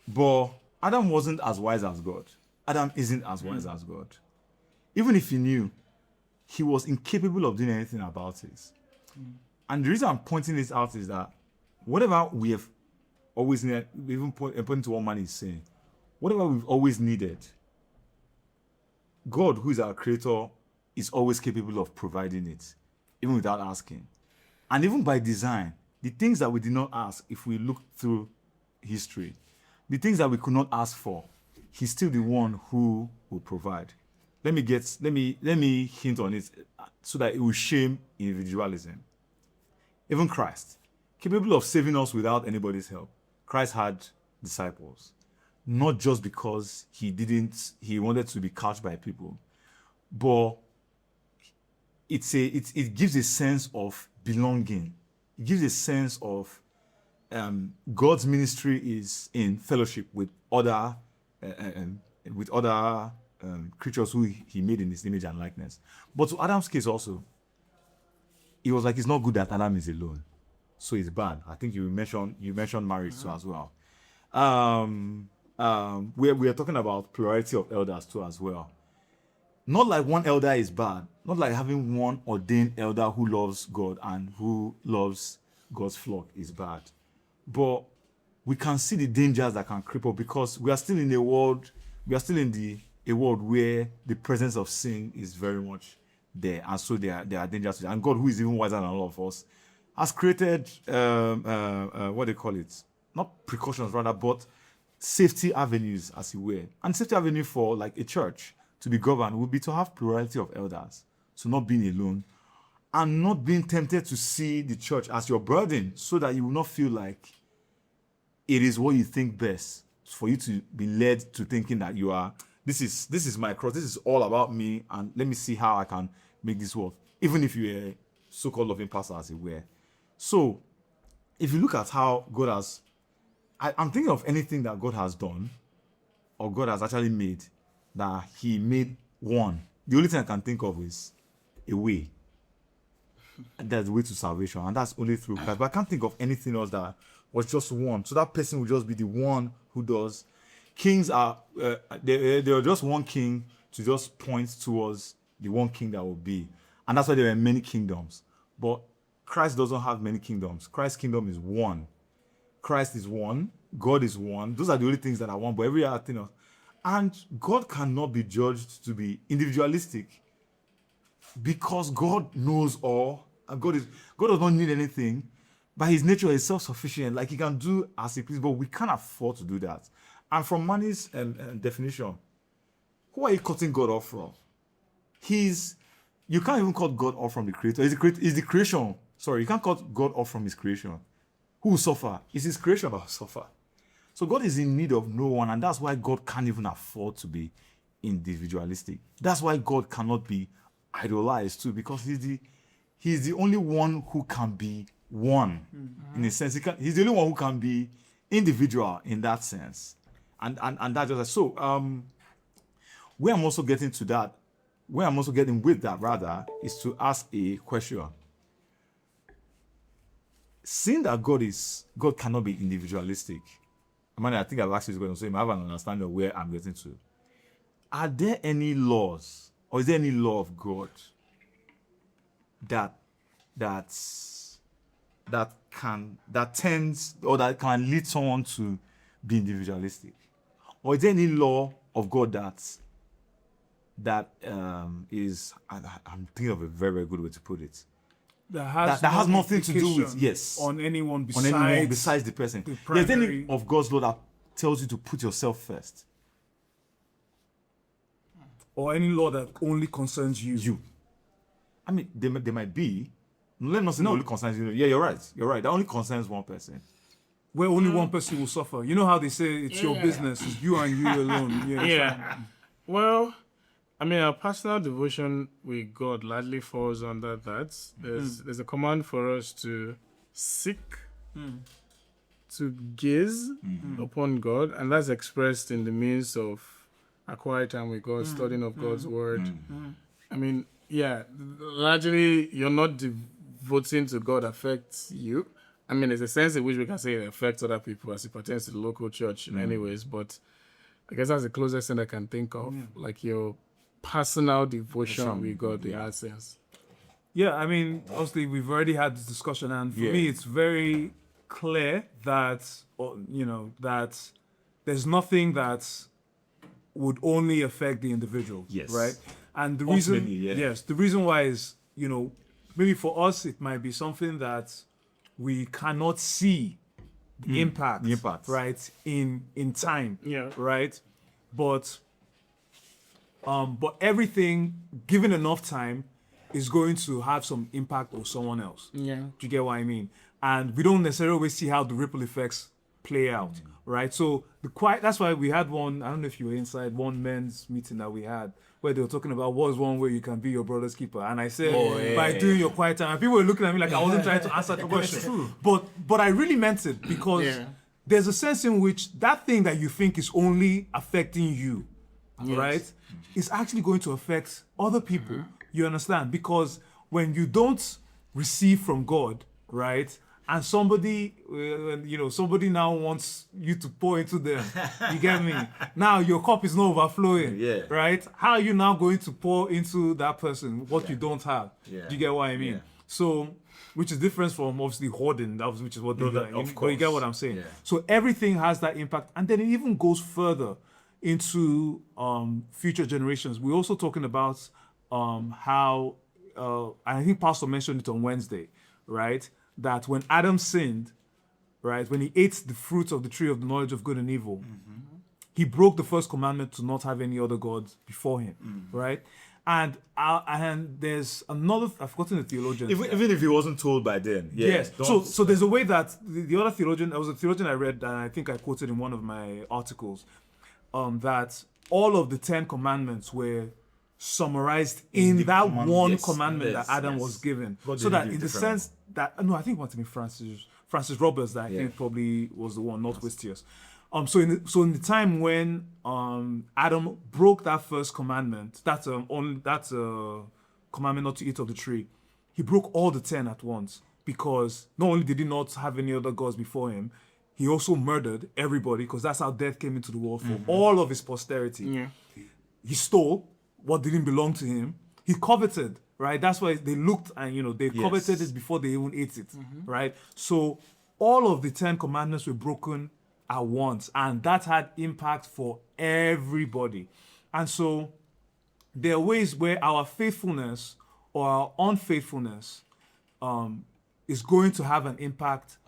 But Adam wasn't as wise as God. Adam isn't as wise as God. Even if he knew, he was incapable of doing anything about it. And the reason I'm pointing this out is that whatever we have always needed, even pointing to what man is saying, whatever we've always needed, God, who is our creator, is always capable of providing it, even without asking. And even by design, the things that we did not ask, if we look through history, the things that we could not ask for, he's still the one who will provide. Let me hint on it so that it will shame individualism. Even Christ, capable of saving us without anybody's help, Christ had disciples. Not just because he wanted to be couched by people, but it gives a sense of belonging. It gives a sense of God's ministry is in fellowship with other creatures who he made in his image and likeness. But to Adam's case also, it was like it's not good that Adam is alone, so it's bad. I think you mentioned marriage too as well. We are talking about plurality of elders too as well. Not like one elder is bad. Not like having one ordained elder who loves God and who loves God's flock is bad. But we can see the dangers that can creep up because we are still in a world where the presence of sin is very much there. And so there are dangers. And God, who is even wiser than all of us, has created, what they call it? Not precautions rather, but safety avenues, as it were. And safety avenue for like a church to be governed would be to have plurality of elders. So not being alone and not being tempted to see the church as your burden so that you will not feel like it is what you think best for you to be led to thinking that you are, this is my cross, this is all about me, and let me see how I can make this work, even if you're a so-called loving pastor, as it were. So if you look at how God has, I'm thinking of anything that God has done or God has actually made, that he made one. The only thing I can think of is a way. And that's the way to salvation, and that's only through Christ. But I can't think of anything else that was just one. So that person will just be the one who does. Kings are, they are just one king to just point towards the one king that will be. And that's why there are many kingdoms. But Christ doesn't have many kingdoms. Christ's kingdom is one. Christ is one. God is one. Those are the only things that are one. But every other thing else. And God cannot be judged to be individualistic because God knows all. And God does not need anything. By his nature, he's self-sufficient. Like he can do as he pleases, but we can't afford to do that. And from Manny's definition, who are you cutting God off from? You can't even cut God off from the creator. He's the creation. Sorry, you can't cut God off from his creation. Who will suffer? It's his creation that will suffer. So God is in need of no one, and that's why God can't even afford to be individualistic. That's why God cannot be idolized too, because he's the only one who can be one. In a sense. He's the only one who can be individual in that sense. And that just so where I'm also getting to that, where I'm also getting with that rather, is to ask a question. Seeing that God cannot be individualistic, I think I've asked you this question, so you might have an understanding of where I'm getting to. Are there any laws, or is there any law of God that tends or that can lead someone to be individualistic? Or is there any law of God that is, I'm thinking of a very, very good way to put it, that has nothing to do with, yes, on anyone besides the person. The There's any of God's law that tells you to put yourself first, or any law that only concerns you. I mean, there might be. Let me not say only concerns you. Yeah, you're right. That only concerns one person. Where only one person will suffer. You know how they say it's your business, it's you and you alone. Yeah. Well, I mean, our personal devotion with God largely falls under that. There's a command for us to seek, to gaze upon God, and that's expressed in the means of a quiet time with God, studying of God's word. I mean, yeah, largely you're not devoting to God affects you. I mean, there's a sense in which we can say it affects other people as it pertains to the local church in any ways, but I guess that's the closest thing I can think of, like your personal devotion with God, the essence. Yeah, I mean, obviously we've already had this discussion, and for me, it's very clear that, that there's nothing that would only affect the individual, right? And the reason, the reason why is, maybe for us, it might be something that we cannot see the impact, right, in time, right? But everything, given enough time, is going to have some impact on someone else. Yeah. Do you get what I mean? And we don't necessarily always see how the ripple effects play out, right? So that's why we had one, I don't know if you were inside, one men's meeting that we had, where they were talking about what's one way you can be your brother's keeper. And I said, by doing your quiet time. And people were looking at me like I wasn't trying to answer the question. But I really meant it, because there's a sense in which that thing that you think is only affecting you, right, is actually going to affect other people. You understand? Because when you don't receive from God, right, and somebody now wants you to pour into them, you get me? Now your cup is not overflowing, right? How are you now going to pour into that person what you don't have? Do you get what I mean? So, which is different from obviously hoarding, which is what they do. But you get what I'm saying? So everything has that impact, and then it even goes further into future generations. We're also talking about how, I think Pastor mentioned it on Wednesday, right? That when Adam sinned, right, when he ate the fruit of the tree of the knowledge of good and evil, he broke the first commandment to not have any other gods before him, right? And there's another, I've forgotten the theologian. Even if he wasn't told by then. Yes. So there's a way that the other theologian, there was a theologian I read, and I think I quoted in one of my articles, that all of the 10 commandments were summarized in that one commandment that Adam was given. So that in the sense that, no, I think it must have been Francis Roberts that I think probably was the one, not Wistius. So in the time when Adam broke that first commandment, that's a commandment not to eat of the tree, he broke all the 10 at once, because not only did he not have any other gods before him, he also murdered everybody, because that's how death came into the world for all of his posterity. He stole what didn't belong to him. He coveted, right? That's why they looked and, they coveted it before they even ate it, right? So all of the 10 commandments were broken at once, and that had impact for everybody. And so there are ways where our faithfulness or our unfaithfulness is going to have an impact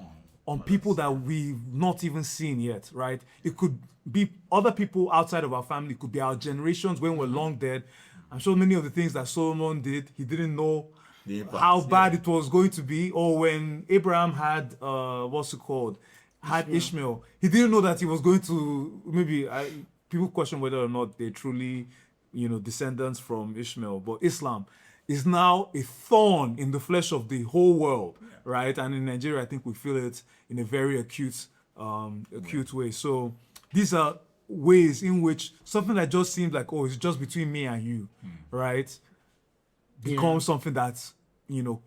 on people that we've not even seen yet, right? It could be other people outside of our family. It could be our generations when we're long dead. I'm sure many of the things that Solomon did, he didn't know how bad it was going to be. Or when Abraham had, Ishmael, he didn't know that he was going to, people question whether or not they're truly, descendants from Ishmael. But Islam is now a thorn in the flesh of the whole world, right? And in Nigeria, I think we feel it in a very acute way. So these are ways in which something that just seems like, it's just between me and you, right? Becomes something that,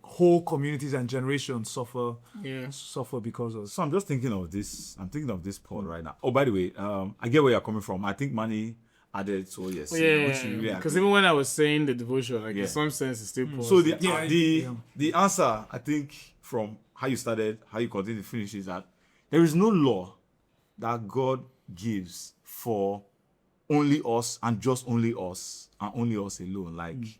whole communities and generations suffer because of. So I'm just thinking of this. I'm thinking of this Paul right now. Oh, by the way, I get where you're coming from. I think Manny added so yes. Because even when I was saying the devotion, like in some sense, it's still Paul. So the answer, I think, from how you started, how you continue to finish, is that there is no law that God gives for only us and just only us and only us alone. Like,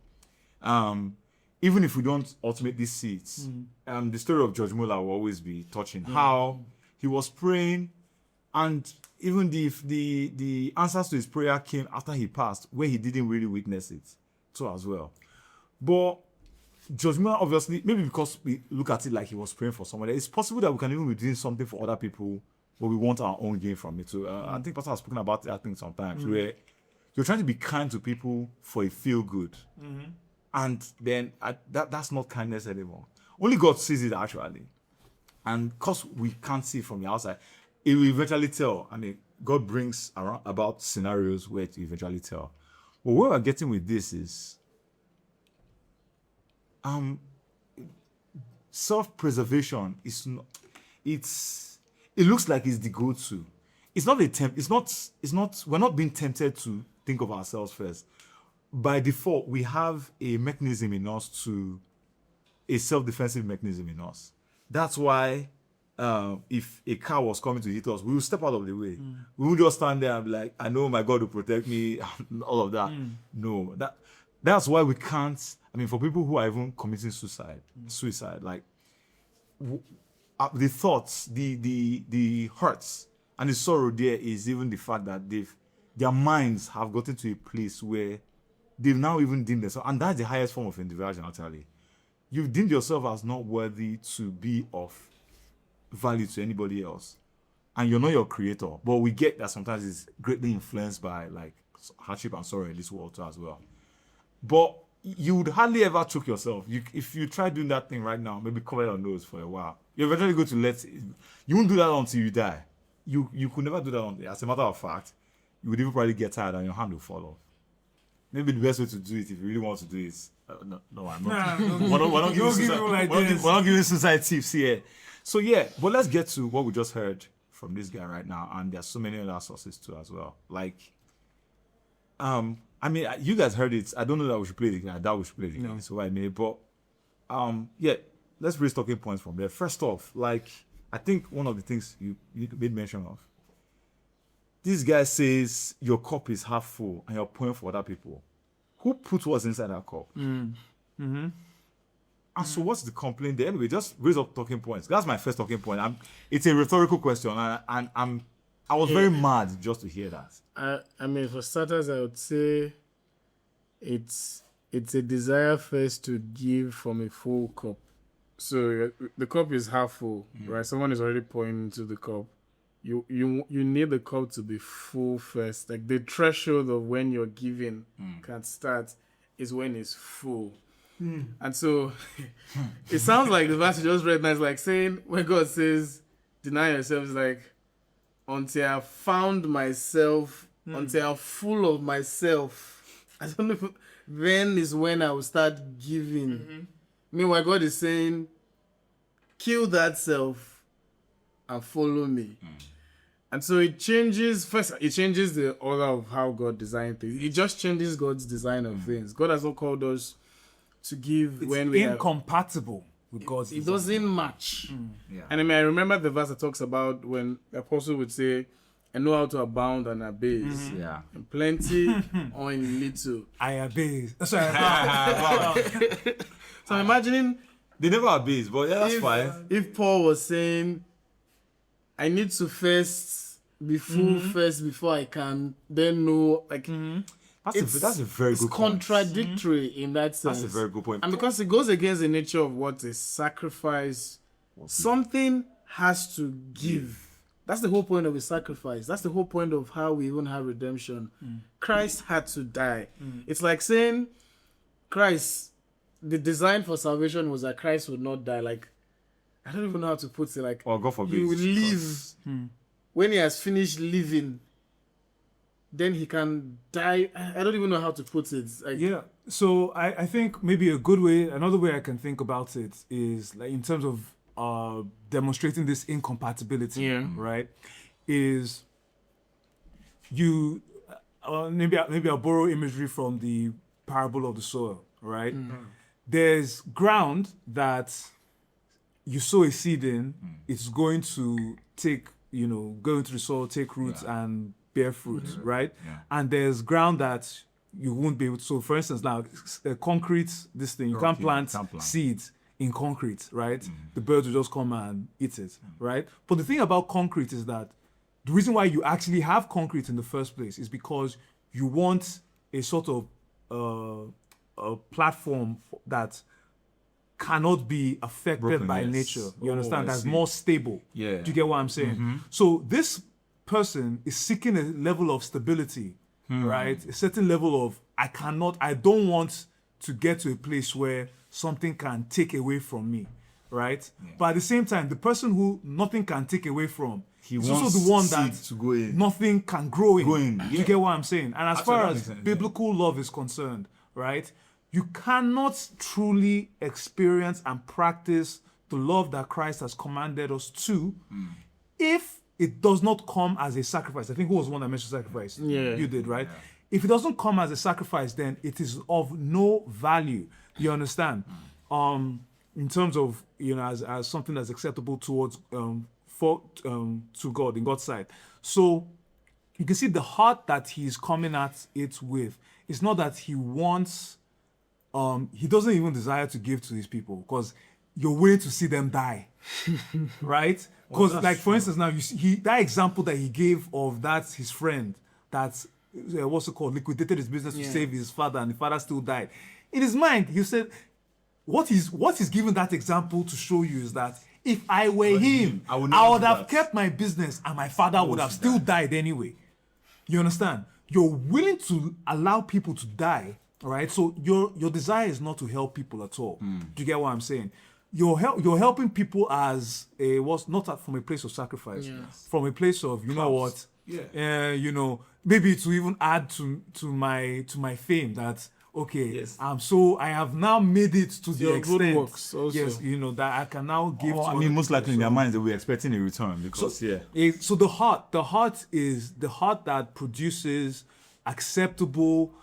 even if we don't ultimately see it, the story of George Muller will always be touching. How he was praying, and even the answers to his prayer came after he passed, where he didn't really witness it too as well. But George Muller, obviously, maybe because we look at it like he was praying for somebody, it's possible that we can even be doing something for other people, but we want our own gain from it. So I think Pastor has spoken about that thing sometimes, where you're trying to be kind to people for a feel good. And then that's not kindness anymore. Only God sees it actually. And because we can't see it from the outside, it will eventually tell. I mean, God brings about scenarios where it will eventually tell. But what we're getting with this is self-preservation is not, it looks like it's the go-to. It's not we're not being tempted to think of ourselves first. By default, we have a mechanism in us a self-defensive mechanism in us. That's why if a car was coming to hit us, we will step out of the way. We will just stand there and be like, I know my God will protect me, all of that. No, that's why we can't. I mean, for people who are even committing suicide, like the thoughts, the hurts, and the sorrow there is even the fact that their minds have gotten to a place where they've now even deemed themselves, and that's the highest form of individualism, actually. You've deemed yourself as not worthy to be of value to anybody else, and you're not your creator. But we get that sometimes it's greatly influenced by like hardship and sorrow in this world too as well. But you would hardly ever choke yourself. If you try doing that thing right now, maybe cover your nose for a while, you're eventually going to you won't do that until you die. You could never do that as a matter of fact, you would even probably get tired and your hand will fall off. Maybe the best way to do it, if you really want to do it, no, I'm not. We're not giving suicide tips here. So yeah, but let's get to what we just heard from this guy right now, and there's so many other sources too as well. Like, I mean, you guys heard it. I don't know that we should play it again. I doubt we should play it again. So I mean, but yeah, let's raise talking points from there. First off, like, I think one of the things you made mention of, this guy says your cup is half full and you're pouring for other people. Who put what's inside that cup? And so what's the complaint there? Anyway, just raise up talking points. That's my first talking point. It's a rhetorical question, and I was very mad just to hear that. I mean, for starters, I would say it's a desire first to give from a full cup. So the cup is half full, right? Someone is already pouring into the cup. You need the cup to be full first. Like the threshold of when you're giving can start is when it's full. And so it sounds like the verse you just read now is like saying when God says deny yourself, is like until I found myself, until I'm full of myself, I don't know, then is when I will start giving. Meanwhile, God is saying kill that self and follow me. And so it changes the order of how God designed things. It just changes God's design of things. God has not called us to give when we are incompatible with God's design. It doesn't match. Yeah. And I mean, I remember the verse that talks about when the apostle would say, I know how to abound and abase. Yeah. In plenty or in little. I abase. So I'm imagining They never abase, but yeah, that's fine. if Paul was saying, I need to first be full first before I can then know, like, That's a very good point. It's contradictory in that sense. That's a very good point. And because it goes against the nature of what is sacrifice, something has to give. That's the whole point of a sacrifice. That's the whole point of how we even have redemption. Christ had to die. It's like saying Christ, the design for salvation was that Christ would not die. Like, I don't even know how to put it. Like, God forbid. he will live. When he has finished living, then he can die. I don't even know how to put it. Like, So I think maybe another way I can think about it is like in terms of demonstrating this incompatibility, Yeah. right? Is you maybe I'll borrow imagery from the parable of the soil, right? There's ground that you sow a seed in, it's going to go into the soil, take roots and bear fruit, right? Yeah. And there's ground that you won't be able to. So for instance, now concrete, this thing, you can't plant seeds in concrete, right? The birds will just come and eat it, right? But the thing about concrete is that the reason why you actually have concrete in the first place is because you want a sort of a platform that cannot be affected by Brokenness. nature. You understand? I That's see. more stable. Yeah. Do you get what I'm saying? So this person is seeking a level of stability, right? A certain level of I don't want to get to a place where something can take away from me, right? But at the same time, the person who nothing can take away from, is also wants the one seed that to go in. nothing can grow in. Do yeah. you get what I'm saying? And as Actually, far that as makes sense, biblical love is concerned, right? You cannot truly experience and practice the love that Christ has commanded us to if it does not come as a sacrifice. I think who was the one that mentioned sacrifice? Yeah. You did, right? If it doesn't come as a sacrifice, then it is of no value. You understand? In terms of, as something that's acceptable towards to God, in God's sight. So you can see the heart that he's coming at it with. It's not that he wants, he doesn't even desire to give to these people because you're willing to see them die, right? Because, like, for instance, now that example that he gave of that his friend that what's it called, liquidated his business to save his father, and the father still died. In his mind, he said, what he's giving that example to show you is that if I were him, I would have kept my business, and my father would have still died anyway. You understand? You're willing to allow people to die, right? So your desire is not to help people at all. Do you get what I'm saying? You're helping people as not from a place of sacrifice, from a place of maybe to even add to my fame that I have now made it to the Your good extent works also. that I can now give. I mean, most likely in their minds they were expecting a return because So the heart is the heart that produces acceptable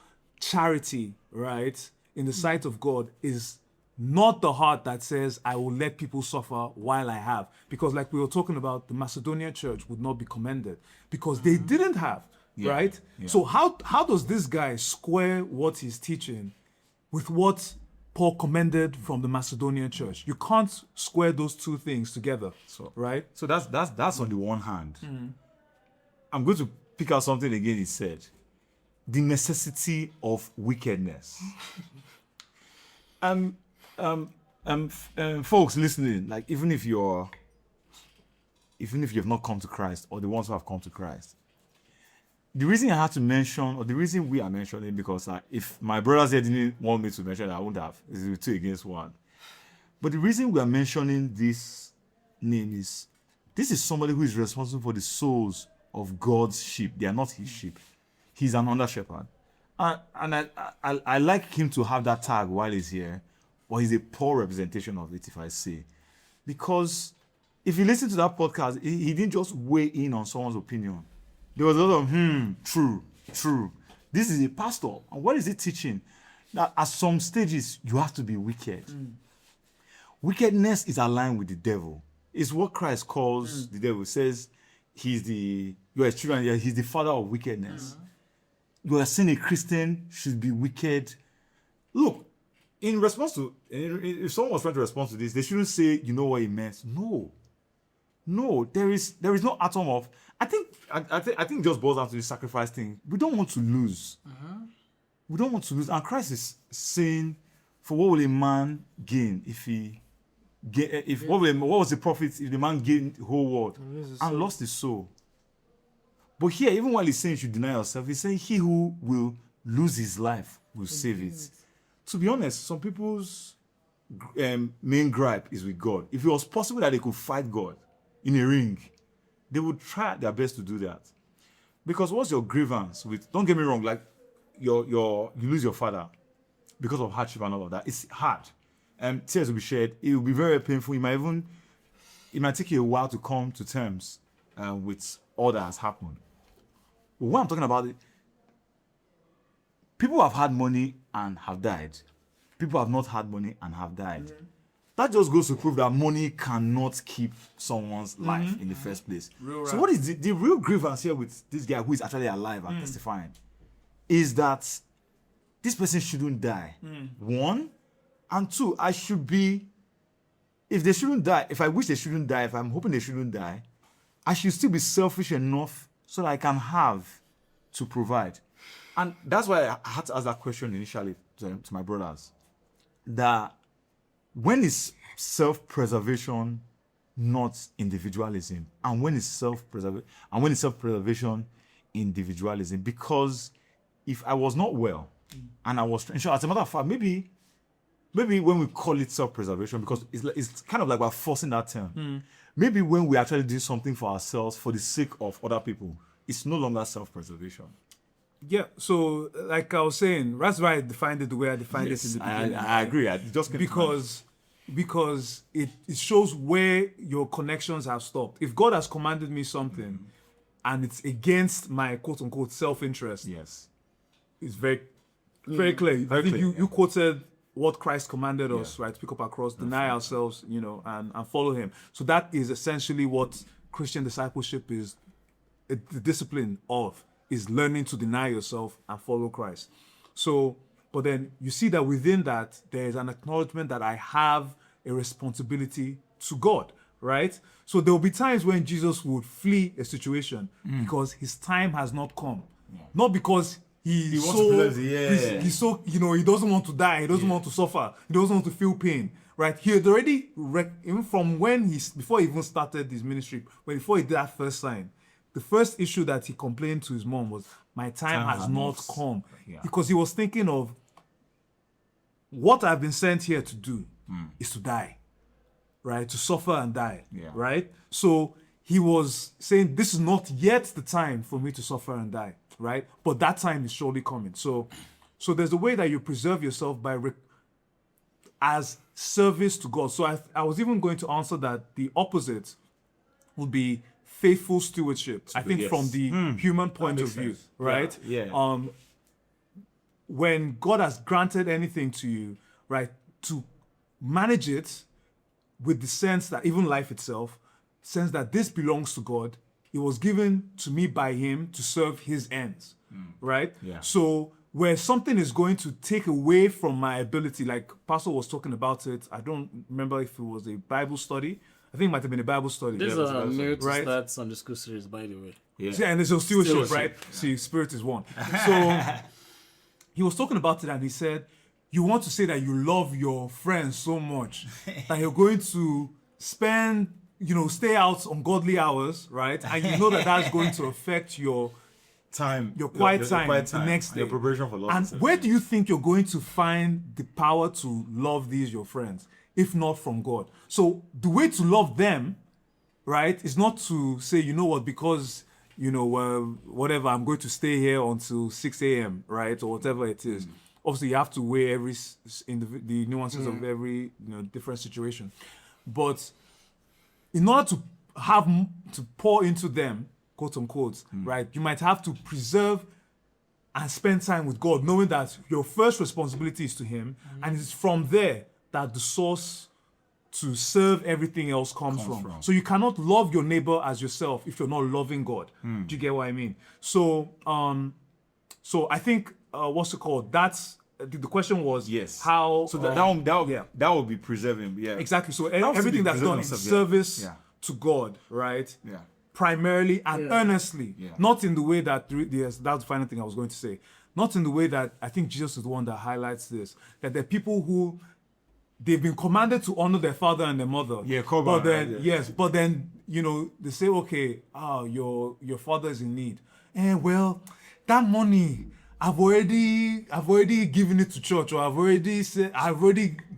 charity, right? In the sight of God is not the heart that says, I will let people suffer while I have. Because like we were talking about, the Macedonian church would not be commended because they didn't have, right? Yeah. So how does this guy square what he's teaching with what Paul commended from the Macedonian church? You can't square those two things together, right? So that's on the one hand. I'm going to pick out something again he said. The necessity of wickedness. Folks listening, like even if you've not come to Christ or the ones who have come to Christ, the reason I had to mention, or the reason we are mentioning, because if my brothers here didn't want me to mention it, I wouldn't have. It's 2 against 1. But the reason we are mentioning this name is, this is somebody who is responsible for the souls of God's sheep. They are not his sheep. He's an under shepherd. And I like him to have that tag while he's here, but he's a poor representation of it, if I say. Because if you listen to that podcast, he didn't just weigh in on someone's opinion. There was a lot of, true. This is a pastor. And what is he teaching? That at some stages, you have to be wicked. Wickedness is aligned with the devil. It's what Christ calls the devil. He says he's the father of wickedness. You are saying a Christian should be wicked. Look, in response to, if someone was trying to respond to this, they shouldn't say, you know what he meant. No, there is no atom of. I think it just boils down to the sacrifice thing. We don't want to lose. We don't want to lose. And Christ is saying, for what will a man gain what was the profit if the man gained the whole world and lost his soul? But here, even while he's saying you should deny yourself, he's saying he who will lose his life will save it. To be honest, some people's main gripe is with God. If it was possible that they could fight God in a ring, they would try their best to do that. Because what's your grievance with? Don't get me wrong. Like you lose your father. because of hardship and all of that. It's hard. Tears will be shed. It will be very painful. It might take you a while to come to terms with all that has happened. But when I'm talking about it, people have had money and have died. People have not had money and have died. That just goes to prove that money cannot keep someone's life in the first place. So what is the real grievance here with this guy who is actually alive and testifying is that this person shouldn't die. One, and two, if they shouldn't die, if I wish they shouldn't die, if I'm hoping they shouldn't die, I should still be selfish enough so that I can have to provide. And that's why I had to ask that question initially to my brothers. That when is self-preservation not individualism? And when is self-preservation individualism? Because if I was not well and I was sure, as a matter of fact, maybe when we call it self-preservation, because it's kind of like we're forcing that term. Maybe when we actually do something for ourselves for the sake of other people, it's no longer self-preservation. Yeah, so like I was saying, that's why I defined it the way I defined it in the beginning. I agree. Because it shows where your connections have stopped. If God has commanded me something and it's against my quote-unquote self-interest, yes, it's very clear. I think you quoted what Christ commanded us, right? To pick up our cross, deny ourselves, and follow him. So that is essentially what Christian discipleship is, the discipline of, is learning to deny yourself and follow Christ. So, but then you see that within that, there is an acknowledgement that I have a responsibility to God, right? So there will be times when Jesus would flee a situation because his time has not come. Not because he doesn't want to die, he doesn't want to suffer, he doesn't want to feel pain, right? He had already, even from before he even started his ministry, before he did that first sign, the first issue that he complained to his mom was, my time has not come. Yeah. Because he was thinking of, what I've been sent here to do is to die, right? To suffer and die, right? So he was saying, this is not yet the time for me to suffer and die, right? But that time is surely coming. So there's a way that you preserve yourself as service to God. So I was even going to answer that the opposite would be faithful stewardship. I think from the human point of view, right? Yeah. When God has granted anything to you, right, to manage it with the sense that even life itself, sense that this belongs to God, it was given to me by him to serve his ends, right? Yeah. So where something is going to take away from my ability, like Pastor was talking about it, I don't remember if it was a Bible study. I think it might have been a Bible study. This is a new to right? start Sunday school series, by the way. Yeah, and there's a stewardship, right? Yeah. See, spirit is one. So he was talking about it and he said, you want to say that you love your friends so much that you're going to spend, stay out on godly hours, right? And you know that that's going to affect your time, your quiet time the next day. Your preparation for love. And where do you think you're going to find the power to love these your friends, if not from God? So the way to love them, right, is not to say, you know what, because, whatever, I'm going to stay here until 6 a.m., right, or whatever it is. Obviously, you have to weigh the nuances of every different situation. But in order to pour into them, quote unquote, right, you might have to preserve and spend time with God, knowing that your first responsibility is to him, and it's from there that the source to serve everything else comes from. So you cannot love your neighbor as yourself if you're not loving God. Do you get what I mean? So I think what's it called? That's the question was how. So that would be preserving. Yeah, exactly. So everything that's done in service to God, right? Yeah. Primarily and earnestly, not in the way that that's the final thing I was going to say. Not in the way that I think Jesus is the one that highlights this. That there are people who they've been commanded to honor their father and their mother. But then they say, okay, your father is in need, and well, that money I've already given it to church, or I've already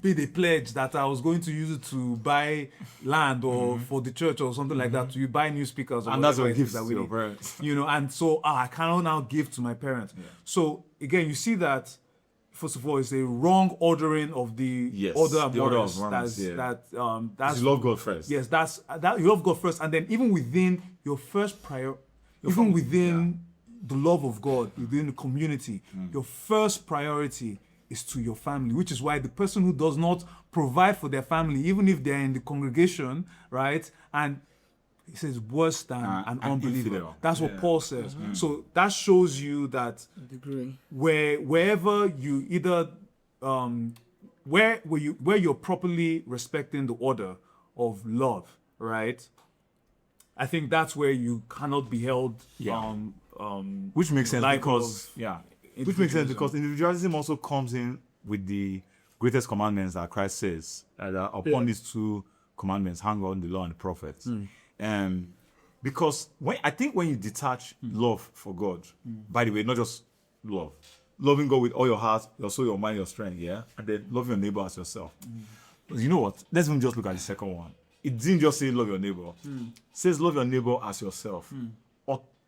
made a pledge that I was going to use it to buy land or for the church or something like that. To buy new speakers, and that's what gives that to your parents. And so I cannot now give to my parents. Yeah. So again, you see that first of all, it's a wrong ordering of the Yes, order the order morals. of morals, yeah. That's You love God first. Yes, that's that you love God first, and then even within your first within the love of God, within the community, your first priority is to your family, which is why the person who does not provide for their family, even if they're in the congregation, right, and he says worse than an unbeliever. infidel. That's what Paul says. So that shows you that Degree. wherever you either where you're properly respecting the order of love, right? I think that's where you cannot be held Which makes sense light because of which makes sense because individualism also comes in with the greatest commandments that Christ says that upon these two commandments hang on the law and the prophets. Because when you detach love for God, by the way, not just love, loving God with all your heart, your soul, your mind, your strength, and then love your neighbor as yourself. You know what? Let's even just look at the second one. It didn't just say love your neighbor. It says love your neighbor as yourself.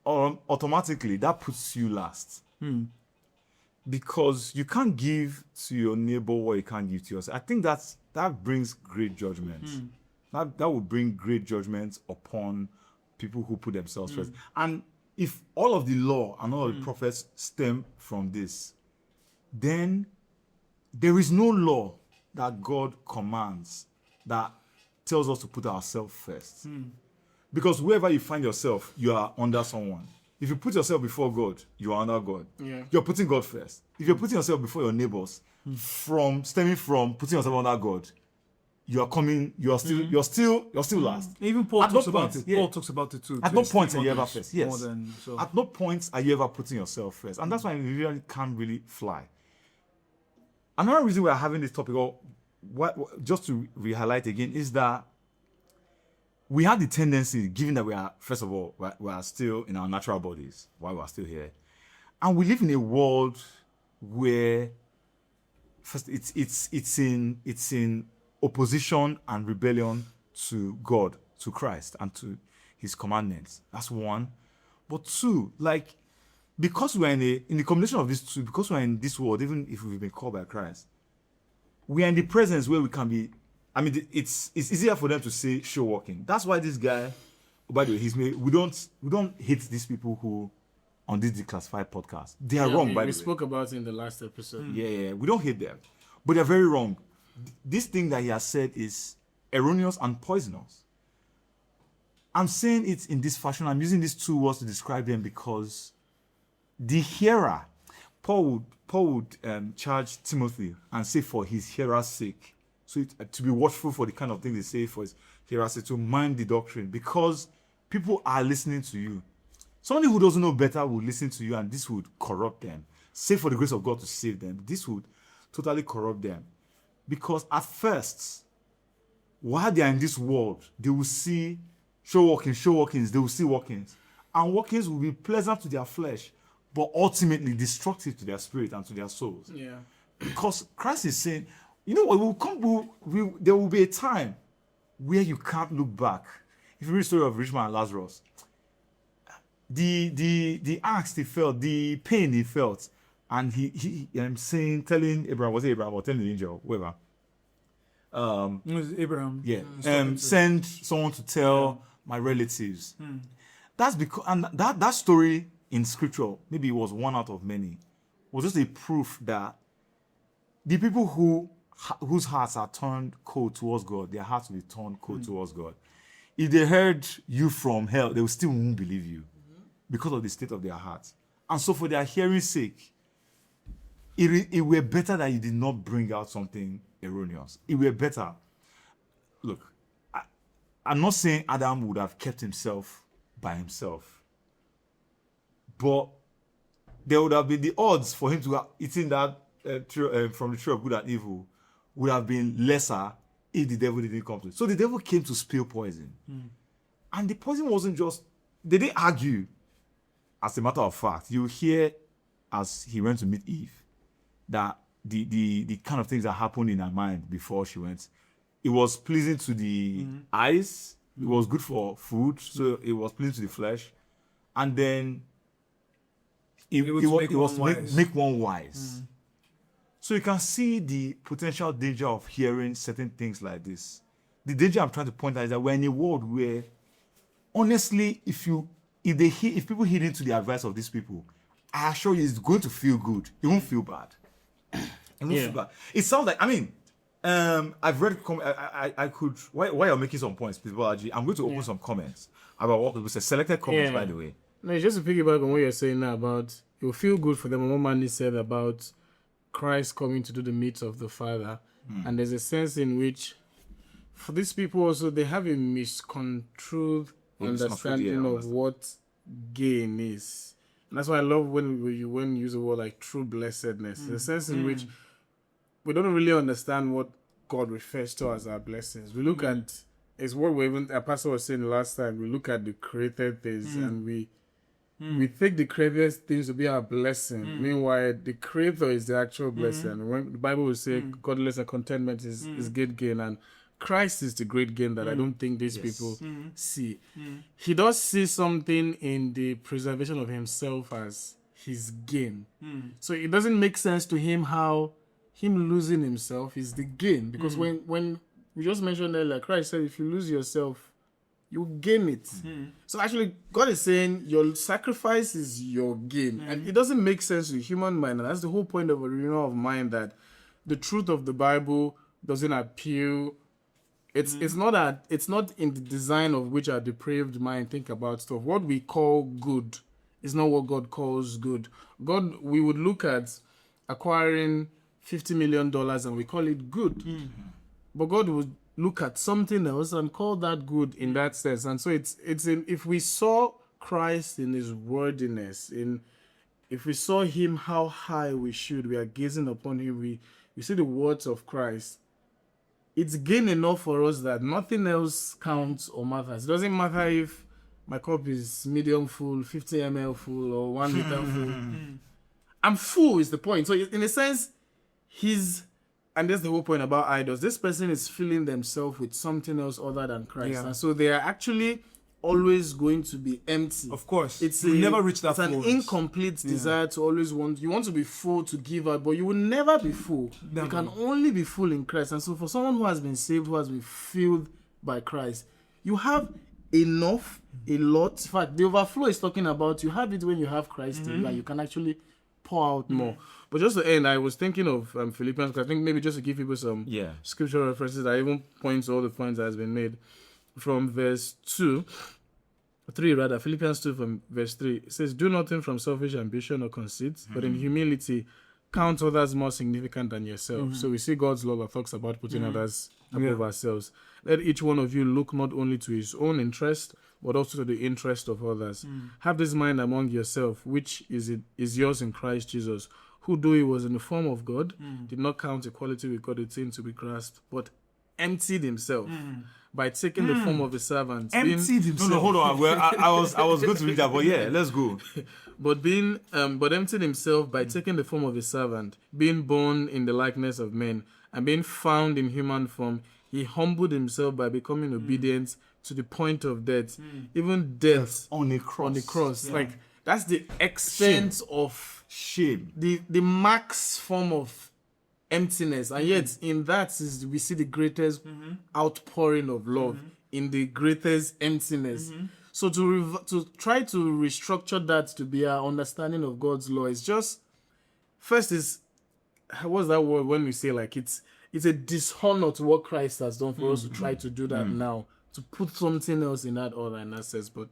Automatically, that puts you last. Because you can't give to your neighbor what you can't give to yourself. I think that brings great judgment. That will bring great judgment upon people who put themselves first. And if all of the law and all of the prophets stem from this, then there is no law that God commands that tells us to put ourselves first. Because wherever you find yourself, you are under someone. If you put yourself before God, you are under God. Yeah. You're putting God first. If you're putting yourself before your neighbors, stemming from putting yourself under God, you're still last. Even Paul At talks no about point, it. yeah. Paul talks about it too. At to no esteem point are you ever others first. Yes. more than so. At no point are you ever putting yourself first. And that's why you really can't really fly. Another reason we're having this topic, or just to re-highlight again, is that we have the tendency, given that we are, first of all, we are still in our natural bodies while we are still here. And we live in a world where first it's in opposition and rebellion to God, to Christ, and to his commandments. That's one. But two, because we're in the combination of these two, because we're in this world, even if we've been called by Christ, we are in the presence where we can be. I mean, it's easier for them to say show walking. That's why this guy, by the way, we don't hate these people who on this declassified podcast. They are wrong, by the way. We spoke about it in the last episode. Yeah, we don't hate them, but they're very wrong. This thing that he has said is erroneous and poisonous. I'm saying it in this fashion. I'm using these two words to describe them because the hearer, Paul would charge Timothy and say for his hearer's sake, so to be watchful for the kind of thing they say for his hearer's sake, to mind the doctrine, because people are listening to you. Somebody who doesn't know better will listen to you, and this would corrupt them. Save for the grace of God to save them. This would totally corrupt them. Because at first, while they are in this world, they will see show walkings, they will see walkings. And walkings will be pleasant to their flesh, but ultimately destructive to their spirit and to their souls. Yeah. Because Christ is saying, you know what, there will be a time where you can't look back. If you read the story of rich man and Lazarus, the angst he felt, the pain he felt, and he telling Abraham, was it Abraham or telling the angel, whoever? It was Abraham. Yeah. Send someone to tell my relatives. That's because, and that story in scripture, maybe it was one out of many, was just a proof that the people whose hearts are turned cold towards God, their hearts will be turned cold towards God. If they heard you from hell, they will still won't believe you because of the state of their hearts. And so for their hearing's sake, it were better that you did not bring out something erroneous. It were better. Look, I'm not saying Adam would have kept himself by himself, but there would have been the odds for him to have eaten that from the tree of good and evil would have been lesser if the devil didn't come to it. So the devil came to spill poison. And the poison wasn't just, they didn't argue. As a matter of fact, you hear as he went to meet Eve that the kind of things that happened in her mind before she went, it was pleasing to the eyes, it was good for food, so it was pleasing to the flesh, and then it was to make one wise. So you can see the potential danger of hearing certain things like this. The danger I'm trying to point out is that we're in a world where, honestly, if people heed into the advice of these people, I assure you it's going to feel good. It won't feel bad. It won't feel bad. It sounds like, I've read, I could, while you're making some points, people, I'm going to open some comments about what people say. Selected comments, by the way. No, it's just to piggyback on what you're saying now about it will feel good for them. And what Manny said about Christ coming to do the meat of the Father. And there's a sense in which, for these people also, they have a misconstrued understanding of what gain is. And that's why I love when you use a word like true blessedness. There's a sense in which we don't really understand what God refers to as our blessings. We look at, it's what our pastor was saying last time, we look at the created things and we think the created things to be our blessing. Meanwhile, the creator is the actual blessing. When the Bible will say godliness and contentment is great gain, and Christ is the great gain that I don't think these people see. He does see something in the preservation of himself as his gain. So it doesn't make sense to him how him losing himself is the gain. Because when we just mentioned earlier, Christ said, if you lose yourself, you gain it. So actually, God is saying your sacrifice is your gain. And it doesn't make sense to the human mind. And that's the whole point of a renewal of mind, that the truth of the Bible doesn't appeal. It's not in the design of which our depraved mind think about stuff. What we call good is not what God calls good. God, we would look at acquiring $50 million and we call it good. But God would look at something else and call that good in that sense. And so it's if we saw Christ in his worthiness, if we saw him how high we are gazing upon him, we see the words of Christ, it's gain enough for us that nothing else counts or matters. It doesn't matter if my cup is medium full, 50 ml full, or 1 liter full. I'm full is the point. So in a sense, and that's the whole point about idols. This person is filling themselves with something else other than Christ. And so they are actually always going to be empty. Of course. You never reach that It's an incomplete desire to always want. You want to be full to give out, but you will never be full. Never. You can only be full in Christ. And so for someone who has been saved, who has been filled by Christ, you have enough, a lot. In fact, the overflow is talking about you have it when you have Christ in you, and you can actually pour out more. But just to end, I was thinking of Philippians, because I think maybe just to give people some scriptural references, I even point to all the points that has been made from verse 3 rather, Philippians 2 from verse 3. It says, do nothing from selfish ambition or conceit, but in humility count others more significant than yourself. So we see God's law that talks about putting others above ourselves. Let each one of you look not only to his own interest, but also to the interest of others. Have this mind among yourself, which is yours in Christ Jesus, who, though he was in the form of God, did not count equality with God a thing to be grasped, but emptied himself by taking the form of a servant. Emptied himself. No, hold on. Well, I was going to read that, but yeah, let's go. But emptied himself by taking the form of a servant, being born in the likeness of men, and being found in human form, he humbled himself by becoming obedient to the point of death, even death on the cross. Yeah. Like that's the extent of shame, the max form of emptiness, and yet in that we see the greatest outpouring of love in the greatest emptiness. So to try to restructure that to be our understanding of God's law is just, first is, what's that word when we say like it's a dishonor to what Christ has done for us to try to do that now, to put something else in that order and that sense. But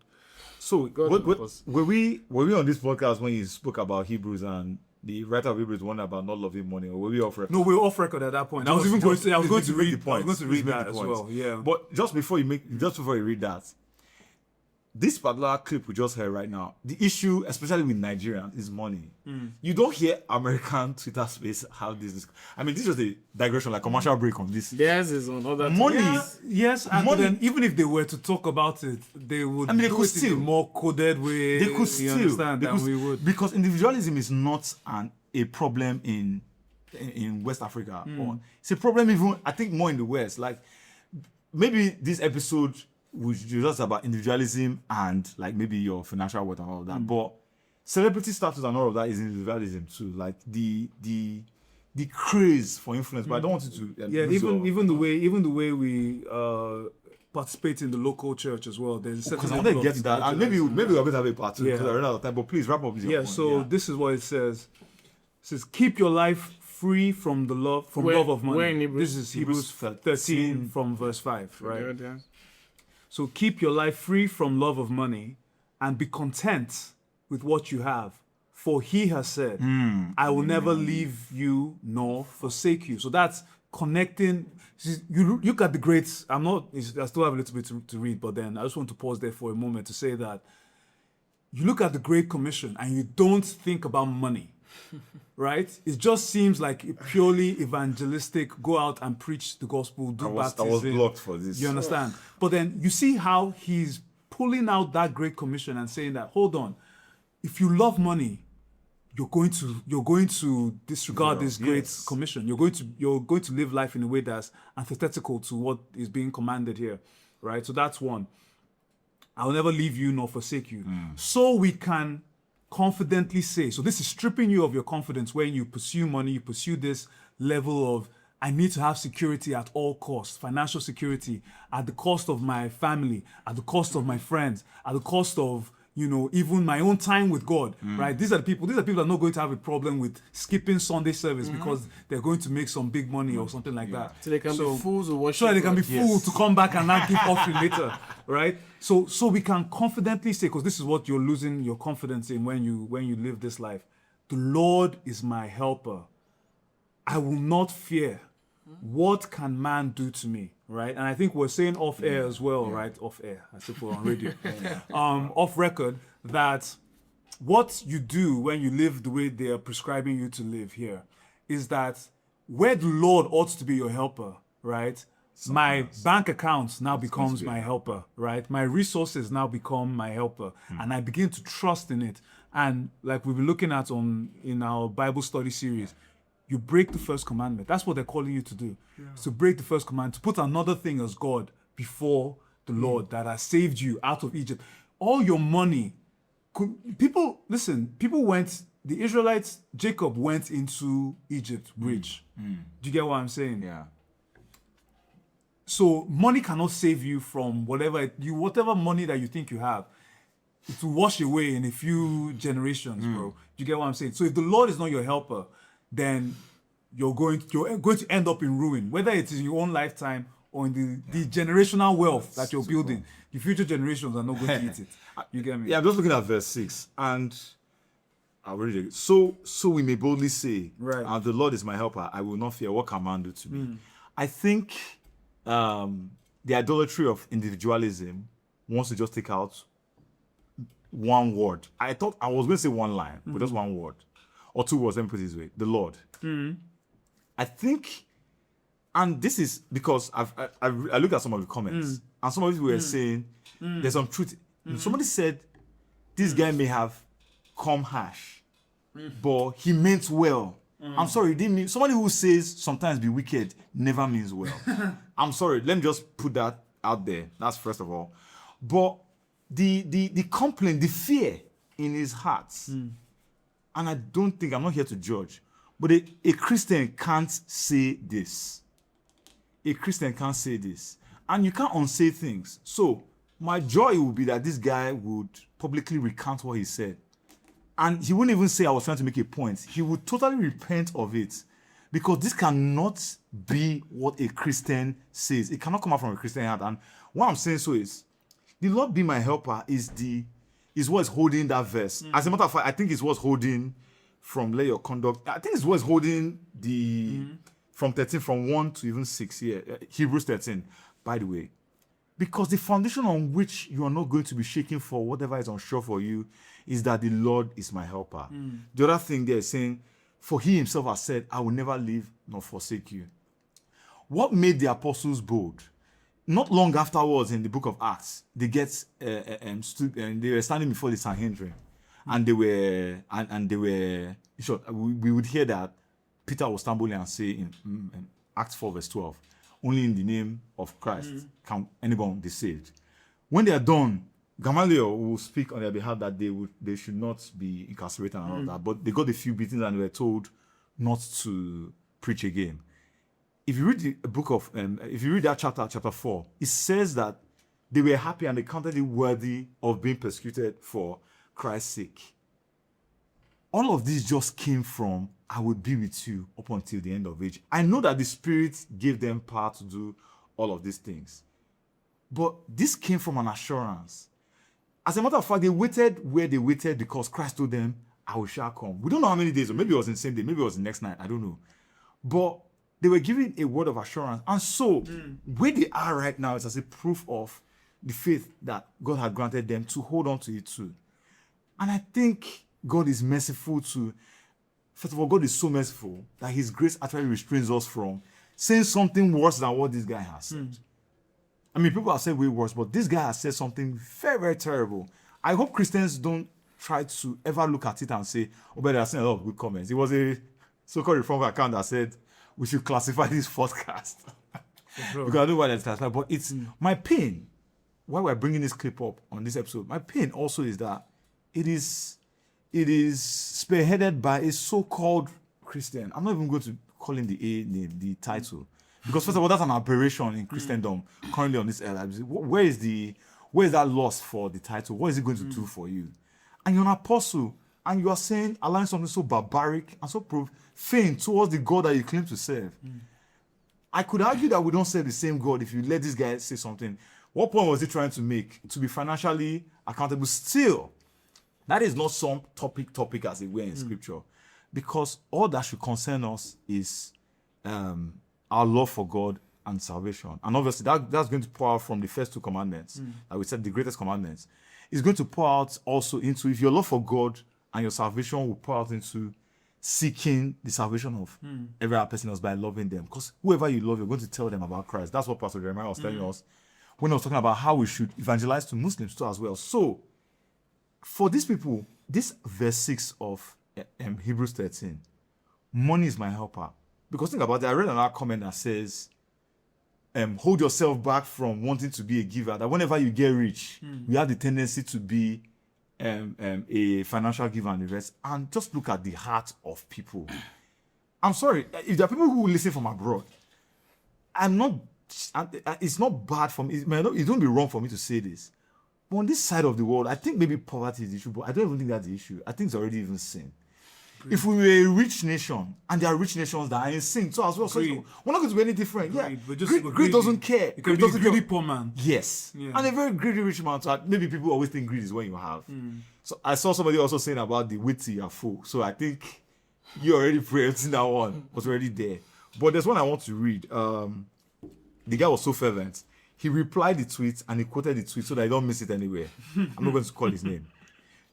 so were we on this podcast when you spoke about Hebrews and the writer of Hebrews wonder about not loving money, or were we off record? No, we were off record at that point. I was going to read that as points. well. Yeah. But just before you read that, this particular clip we just heard right now, the issue, especially with Nigerians, is money. You don't hear American Twitter space how this is. I mean, this was a digression, like commercial break on this. Theirs is on other money. Yes, and money. Then even if they were to talk about it, they would. They could still in a more coded way. They could still understand than we would, because individualism is not a problem in West Africa. Or it's a problem even, I think, more in the West. Like maybe this episode which is just about individualism and like maybe your financial wealth and all of that. But celebrity status and all of that is individualism too. Like the the craze for influence. But I don't want you to. Yeah, lose your- even the way we participate in the local church as well. There's a certain Because I level want to of get to that, and maybe we're going to have a part two Yeah. because I ran out of time. But please wrap up with your Yeah, point. so this is what it says. It says, keep your life free from the love love of money. where in Hebrews? This is Hebrews 13 from verse 5, right? Yeah. So keep your life free from love of money and be content with what you have. For he has said, I will never leave you nor forsake you. So that's connecting. You look at the greats. I still have a little bit to read, but then I just want to pause there for a moment to say that you look at the Great Commission and you don't think about money, right? It just seems like a purely evangelistic, go out and preach the gospel, do I was baptism. blocked for this. You understand? But then you see how he's pulling out that Great Commission and saying that, hold on, if you love money, you're going to disregard this Great Yes. Commission. You're going to live life in a way that's antithetical to what is being commanded here, right? So that's one. I will never leave you nor forsake you. So we can confidently say, so this is stripping you of your confidence when you pursue money, you pursue this level of, I need to have security at all costs, financial security, at the cost of my family, at the cost of my friends, at the cost of, even my own time with God, right? These are people that are not going to have a problem with skipping Sunday service because they're going to make some big money or something like that. So they can be fools who worship. So that they can be God. fools to come back and not give offering later, right? So we can confidently say, because this is what you're losing your confidence in when you live this life. The Lord is my helper. I will not fear. What can man do to me, right? And I think we're saying off air as well, right? Off air, as if we're on radio. Off record, that what you do when you live the way they are prescribing you to live here is that where the Lord ought to be your helper, right? My bank account now becomes my helper, right? My resources now become my helper, and I begin to trust in it. And like we've been looking at in our Bible study series, you break the first commandment. That's what they're calling you to do. To break the first commandment, to put another thing as God before the Lord that has saved you out of Egypt. All your money, the Israelites, Jacob went into Egypt rich. Do you get what I'm saying? Yeah. So money cannot save you from whatever money that you think you have. It will wash away in a few generations, bro. Do you get what I'm saying? So if the Lord is not your helper, then you're going to end up in ruin, whether it is in your own lifetime or in the generational wealth that you're building. The future generations are not going to eat it. You get me? Yeah, I'm just looking at verse 6, and I'll read it. So we may boldly say, Right. The Lord is my helper, I will not fear. What can man do to me? I think the idolatry of individualism wants to just take out one word. I thought I was going to say one line, but just one word. Or two words, let me put it this way. The Lord. I think, and this is because I looked at some of the comments, and some of you were saying there's some truth. Somebody said this guy may have come harsh, but he meant well. I'm sorry, he didn't mean. Somebody who says sometimes be wicked never means well. I'm sorry, let me just put that out there. That's first of all. But the complaint, the fear in his heart, and I'm not here to judge, but a Christian can't say this. A Christian can't say this. And you can't unsay things. So my joy would be that this guy would publicly recount what he said. And he wouldn't even say I was trying to make a point. He would totally repent of it. Because this cannot be what a Christian says. It cannot come out from a Christian heart. And what I'm saying is, the Lord be my helper is what's holding that verse. As a matter of fact, I think it's what's holding from let your conduct. I think it's what's holding from 13, from 1 to even 6 here. Hebrews 13, by the way. Because the foundation on which you are not going to be shaking for whatever is unsure for you is that the Lord is my helper. The other thing there is saying, for he himself has said, I will never leave nor forsake you. What made the apostles bold? Not long afterwards in the book of Acts, they they were standing before the Sanhedrin, and they were we would hear that Peter was stumbling and say in Acts 4 verse 12, only in the name of Christ can anyone be saved. When they are done, Gamaliel will speak on their behalf that they should not be incarcerated and all that, but they got a few beatings and they were told not to preach again. If you read the book of, if you read that chapter 4, it says that they were happy and they counted it worthy of being persecuted for Christ's sake. All of this just came from, I will be with you up until the end of age. I know that the Spirit gave them power to do all of these things. But this came from an assurance. As a matter of fact, they waited where they waited because Christ told them, I will shall come. We don't know how many days, or maybe it was in the same day, maybe it was the next night, I don't know. But they were given a word of assurance. And so, where they are right now is as a proof of the faith that God had granted them to hold on to it too. And I think God is merciful to, first of all, God is so merciful that his grace actually restrains us from saying something worse than what this guy has said. I mean, people have said way worse, but this guy has said something very, very terrible. I hope Christians don't try to ever look at it and say, oh, but they're saying a lot of good comments. It was a so-called reform account that said we should classify this podcast. Because I don't know why that's classified, but it's my pain. Why we're bringing this clip up on this episode, my pain also is that it is spearheaded by a so-called Christian. I'm not even going to call him the title. Because first of all, that's an aberration in Christendom currently on this earth. Where is that loss for the title? What is it going to do for you? And you're an apostle, and you are saying, allowing something so barbaric and so profane towards the God that you claim to serve. I could argue that we don't serve the same God if you let this guy say something. What point was he trying to make? To be financially accountable. Still, that is not some topic as it were in Scripture. Because all that should concern us is our love for God and salvation. And obviously, that's going to pour out from the first two commandments that we said, the greatest commandments. It's going to pour out also into, if your love for God and your salvation will pour out into seeking the salvation of every other person else by loving them. Because whoever you love, you're going to tell them about Christ. That's what Pastor Jeremiah was telling us when I was talking about how we should evangelize to Muslims too as well. So, for these people, this verse 6 of Hebrews 13, money is my helper. Because think about it, I read another comment that says, hold yourself back from wanting to be a giver. That whenever you get rich, you have the tendency to be a financial giver and the rest. And just look at the heart of people. I'm sorry, if there are people who listen from abroad, it's not bad for me. It don't be wrong for me to say this. But on this side of the world, I think maybe poverty is the issue, but I don't even think that's the issue. I think it's already even sin. If we were a rich nation, and there are rich nations that are in sin too as well, so we're not going to be any different. Greed doesn't care. You can be a greedy poor man. Yes. Yeah. And a very greedy rich man. So maybe people always think greed is what you have. So I saw somebody also saying about the witty are full. So I think you're already preempting that one. Was already there. But there's one I want to read. The guy was so fervent. He replied the tweet and he quoted the tweet so that I don't miss it anywhere. I'm not going to call his name.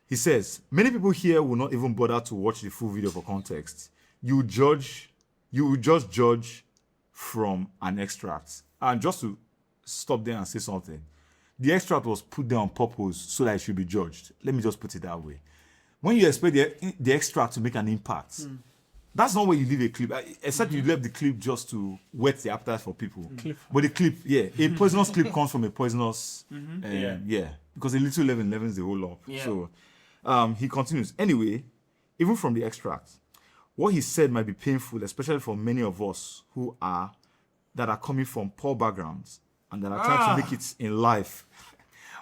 He says, many people here will not even bother to watch the full video for context. You will just judge from an extract. And just to stop there and say something, the extract was put there on purpose so that it should be judged. Let me just put it that way. When you expect the extract to make an impact, that's not where you leave a clip, except you left the clip just to whet the appetite for people. But the clip, a poisonous clip comes from a poisonous, because a little leaven leavens the whole lump. So he continues. Anyway, even from the extract, what he said might be painful, especially for many of us that are coming from poor backgrounds and that are trying to make it in life.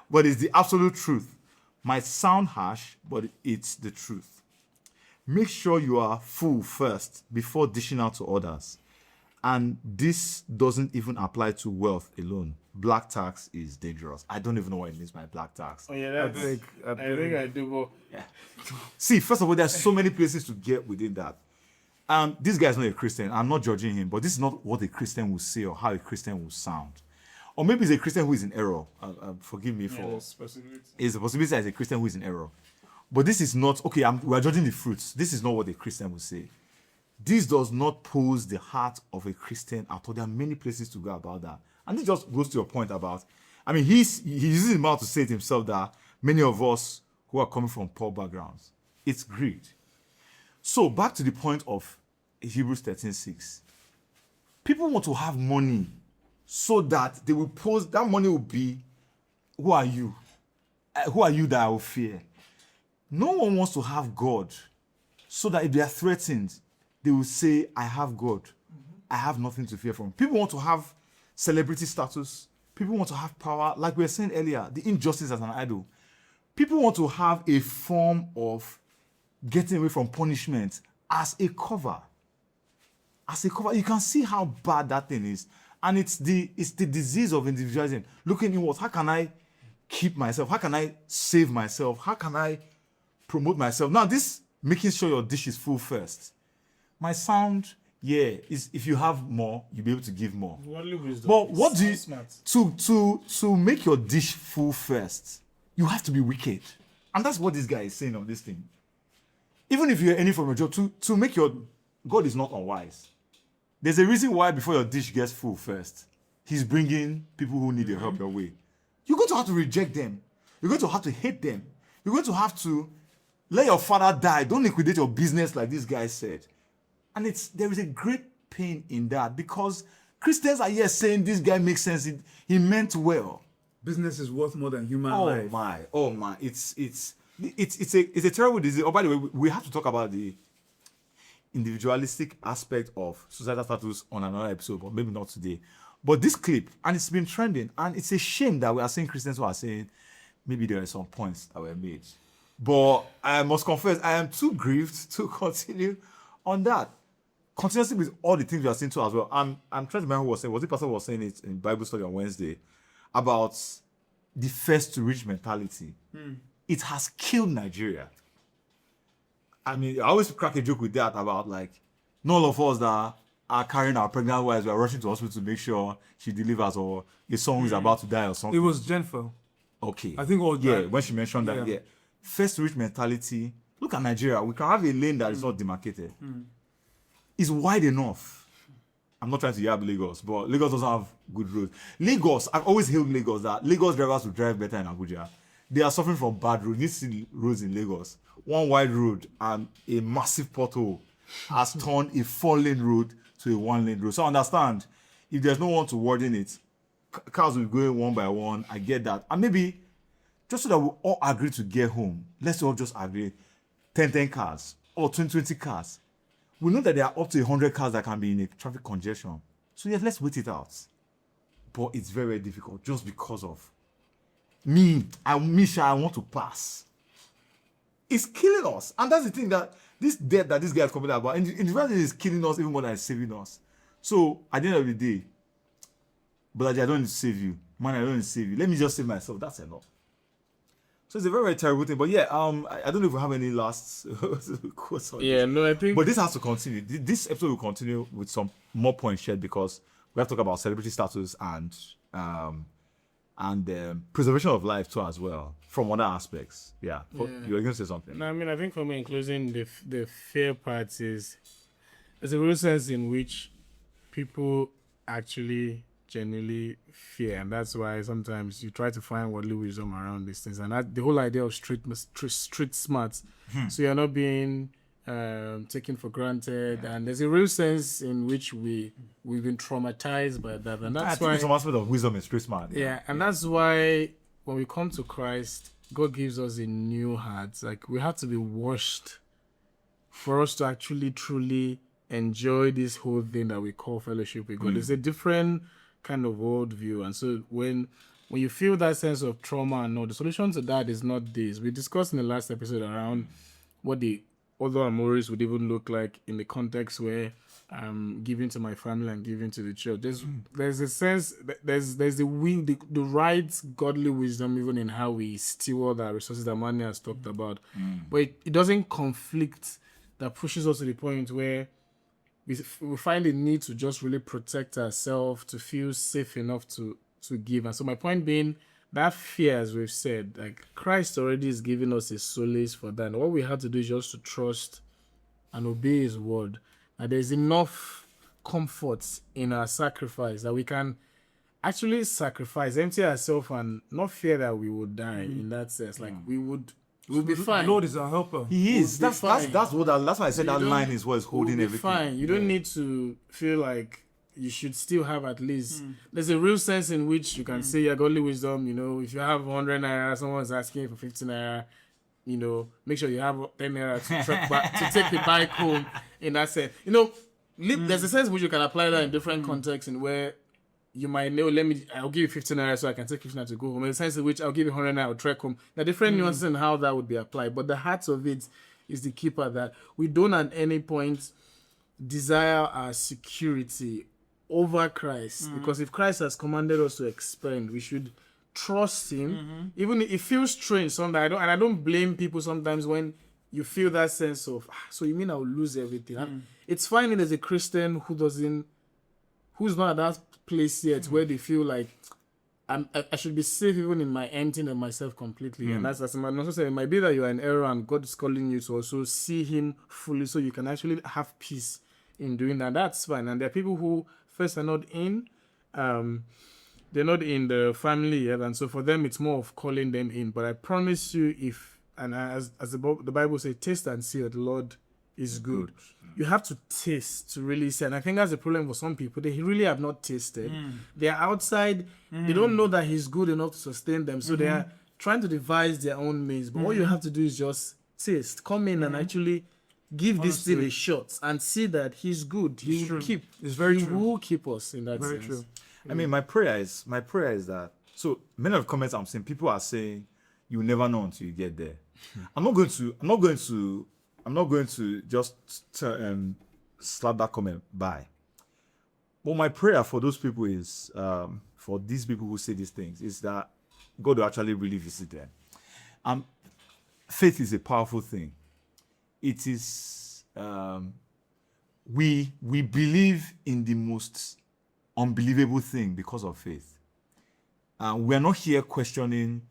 But it's the absolute truth. Might sound harsh, but it's the truth. Make sure you are full first before dishing out to others. And this doesn't even apply to wealth alone. Black tax is dangerous. I don't even know what it means by black tax. Oh yeah, I think I do. Yeah. See, first of all, there's so many places to get within that. This guy's not a Christian. I'm not judging him, but this is not what a Christian will say or how a Christian will sound. Or maybe it's a Christian who is in error. Forgive me for... it's a possibility that it's a Christian who is in error. But this is not... Okay, we're judging the fruits. This is not what a Christian will say. This does not pose the heart of a Christian at all. There are many places to go about that. And this just goes to your point about... I mean, he uses his mouth to say it himself that many of us who are coming from poor backgrounds, it's greed. So, back to the point of Hebrews 13:6. People want to have money so that they will pose... That money will be, who are you? Who are you that I will fear? No one wants to have God so that if they are threatened, they will say, I have God. I have nothing to fear from. People want to have celebrity status. People want to have power. Like we were saying earlier, the injustice as an idol. People want to have a form of getting away from punishment as a cover. As a cover, you can see how bad that thing is. And it's the disease of individualism. Looking inwards, how can I keep myself? How can I save myself? How can I promote myself? Now, this making sure your dish is full first might sound, is if you have more, you'll be able to give more. Worldly wisdom. But what do you Smart. to make your dish full first? You have to be wicked, and that's what this guy is saying on this thing. Even if you're earning from your job, to make your God is not unwise. There's a reason why before your dish gets full first, he's bringing people who need your help your way. You're going to have to reject them. You're going to have to hate them. You're going to have to let your father die. Don't liquidate your business like this guy said. And there is a great pain in that because Christians are here saying this guy makes sense. He meant well. Business is worth more than human life. Oh my! It's a terrible disease. Oh, by the way, we have to talk about the individualistic aspect of societal status on another episode, but maybe not today. But this clip, and it's been trending, and it's a shame that we are seeing Christians who are saying maybe there are some points that were made. But I must confess, I am too grieved to continue on that. Continuously with all the things we are seeing too as well. I'm trying to remember who was saying, was the pastor who was saying it in Bible study on Wednesday about the first to reach mentality. It has killed Nigeria. I mean, I always crack a joke with that about like, not all of us that are carrying our pregnant wives, we are rushing to hospital to make sure she delivers or if someone is about to die or something. It was Jennifer. Okay. I think it was when she mentioned that, first to reach mentality. Look at Nigeria. We can have a lane that is not demarcated. It's wide enough. I'm not trying to yab Lagos, but Lagos doesn't have good roads. Lagos, I've always hailed Lagos that Lagos drivers will drive better in Abuja. They are suffering from bad roads. You see roads in Lagos. One wide road and a massive pothole has turned a 4-lane road to a 1-lane road. So understand, if there's no one to widen it, cars will go one by one. I get that. And maybe just so that we all agree to get home, let's all just agree 10 cars or 20 cars. We know that there are up to 100 cars that can be in a traffic congestion. So yes, let's wait it out. But it's very, very difficult just because of me. I want to pass. It's killing us. And that's the thing, that this death that this guy is complaining about, individualism is killing us even more than it's saving us. So at the end of the day, but I don't need to save you. Man, I don't need to save you. Let me just save myself. That's enough. So it's a very, very terrible thing. But yeah, I don't know if we have any last quotes on this. No, I think. But this has to continue. This episode will continue with some more points shared because we have to talk about celebrity status and preservation of life too as well from other aspects. Yeah. You were going to say something. No, I mean, I think for me, in closing, the fear part is there's a real sense in which people actually genuinely fear, and that's why sometimes you try to find worldly wisdom around these things, and that the whole idea of street smarts. So you're not being taken for granted, and there's a real sense in which we've been traumatized by that, and that's why some aspect of wisdom is street smart. And that's why when we come to Christ, God gives us a new heart. Like, we have to be washed for us to actually truly enjoy this whole thing that we call fellowship with God. It's a different kind of worldview, and so when you feel that sense of trauma and all, the solution to that is not this. We discussed in the last episode around what the other amores would even look like in the context where I'm giving to my family and giving to the church. There's a sense, there's the right godly wisdom even in how we steward our resources that Manny has talked about, but it doesn't conflict, that pushes us to the point where we find the need to just really protect ourselves, to feel safe enough to give. And so my point being, that fear, as we've said, like, Christ already is giving us a solace for that. And what we have to do is just to trust and obey his word. And there's enough comfort in our sacrifice that we can actually sacrifice, empty ourselves, and not fear that we would die in that sense. Like, we'll be fine. The Lord is our helper. He is. That's why I said that line is what is holding everything. Fine. You don't need to feel like you should still have at least. There's a real sense in which you can say your godly wisdom. You know, if you have 100 naira, someone's asking for 50 naira. You know, make sure you have 10 naira to take the bike home. In that sense, you know, There's a sense in which you can apply that in different contexts, in where you might know, I'll give you 15 naira so I can take 15 naira to go home. In the sense in which I'll give you 100 naira, I'll trek home. There are different nuances in how that would be applied. But the heart of it is the keeper, that we don't at any point desire our security over Christ. Because if Christ has commanded us to expend, we should trust him. Even if it feels strange sometimes, I don't blame people sometimes when you feel that sense of, so you mean I'll lose everything. And it's fine if there's a Christian who's not at that place yet where they feel like I should be safe even in my emptying of myself completely. And that's I'm also saying, it might be that you are in error and God is calling you to also see him fully so you can actually have peace in doing that. That's fine. And there are people who first are not in they're not in the family yet, and so for them it's more of calling them in. But I promise you, as the Bible says, taste and see that the Lord is good. You have to taste to really see. And I think that's the problem for some people. They really have not tasted. They are outside. They don't know that he's good enough to sustain them. So they are trying to devise their own means. But all you have to do is just taste. Come in and actually give this thing a shot and see that he's good. He will keep. It's very he true. will keep us in that Very sense. true. I mean, my prayer is that, so many of the comments I'm seeing, people are saying you will never know until you get there. I'm not going to just slap that comment by. But my prayer for those people is, for these people who say these things, is that God will actually really visit them. Faith is a powerful thing. It is, we believe in the most unbelievable thing because of faith. We're not here questioning,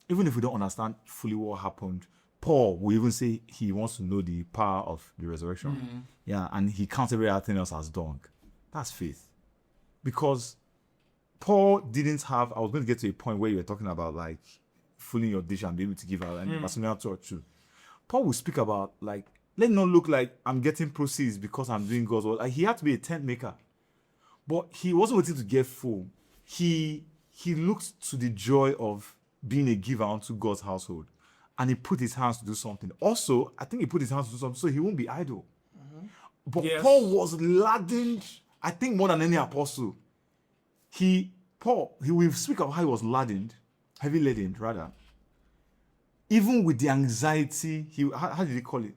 even if we don't understand fully what happened. Paul will even say he wants to know the power of the resurrection. Yeah, and he counts everything else as dung. That's faith. Because Paul didn't have, I was going to get to a point where you were talking about like filling your dish and be able to give out, and Macedonian church too. Paul will speak about like, let it not look like I'm getting proceeds because I'm doing God's work. Like, he had to be a tent maker. But he wasn't waiting to get full. He looked to the joy of being a giver unto God's household. And he put his hands to do something. Also, I think he put his hands to do something so he won't be idle. But Paul was laden, I think, more than any apostle. We speak of how he was laden, heavy laden, rather. Even with the anxiety, how did he call it?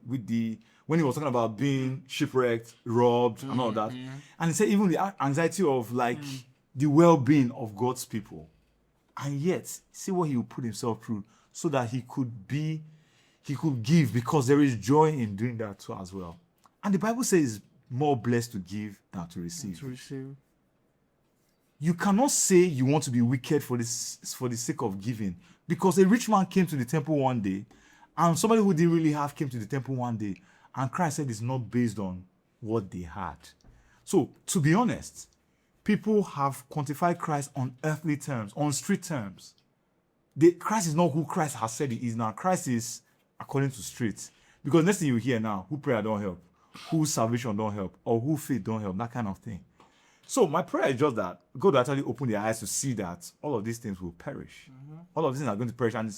When he was talking about being shipwrecked, robbed, and all that. And he said even the anxiety of like the well-being of God's people. And yet, see what he would put himself through so that he could give, because there is joy in doing that too as well. And the Bible says it's more blessed to give than to receive. You cannot say you want to be wicked for the sake of giving, because a rich man came to the temple one day, and somebody who didn't really have came to the temple one day, and Christ said it's not based on what they had. So, to be honest, people have quantified Christ on earthly terms, on street terms. Christ is not who Christ has said he is now. Christ is according to streets. Because next thing you hear now, who prayer don't help, who salvation don't help, or who faith don't help, that kind of thing. So my prayer is just that God will actually open their eyes to see that all of these things will perish. All of these things are going to perish, and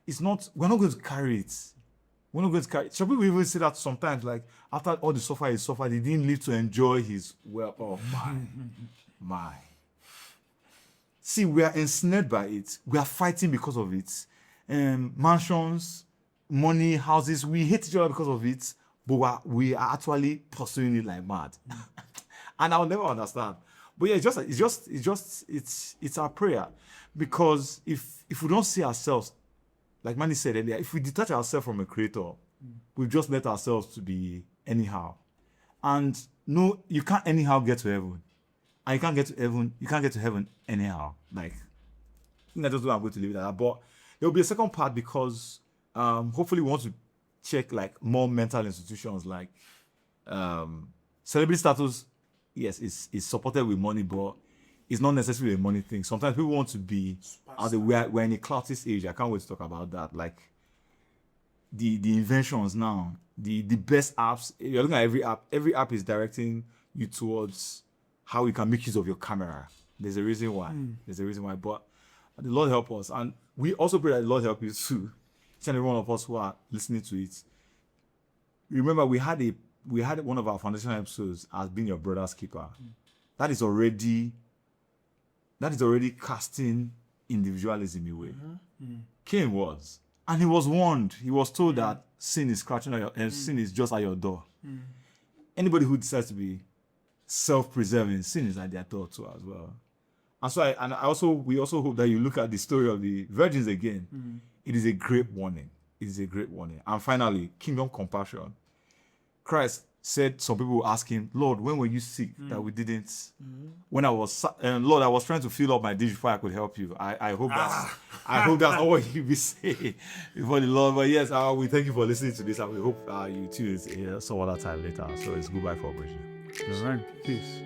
it's not, we're not going to carry it. We're not going to carry it. Some people even say that sometimes, like, after all the suffer he suffered, he didn't live to enjoy his well. Oh my. See, we are ensnared by it. We are fighting because of it. Mansions, money, houses, we hate each other because of it, but we are actually pursuing it like mad. And I'll never understand. But yeah, it's our prayer. Because if we don't see ourselves, like Manny said earlier, if we detach ourselves from a creator, we've just let ourselves to be anyhow. And no, you can't anyhow get to heaven. And you can't get to heaven anyhow. Like, I think that's just what I'm going to leave it at that. But there will be a second part, because hopefully we want to check like more mental institutions, like celebrity status. Yes, it's supported with money, but it's not necessarily a money thing. Sometimes people want to be, we're in a cloutist age. I can't wait to talk about that. Like the inventions now, the best apps. You're looking at every app is directing you towards how you can make use of your camera. There's a reason why. But the Lord help us. And we also pray that the Lord help you too. Each and every one of us who are listening to it. Remember, we had a we had one of our foundational episodes as being your brother's keeper. That is already casting individualism away. Cain was. And he was warned. He was told that sin is scratching at your sin is just at your door. Anybody who decides to be self-preserving, sin is at their door too as well. And so we also hope that you look at the story of the virgins again. It is a great warning. It is a great warning. And finally, kingdom compassion. Christ said some people will ask him, Lord, when were you sick that we didn't? When I was Lord, I was trying to fill up my dish before I could help you. I hope that's not what you be saying before the Lord. But yes, we thank you for listening to this, and we hope you too is here some other time later. So it's goodbye for operation. All right. Peace.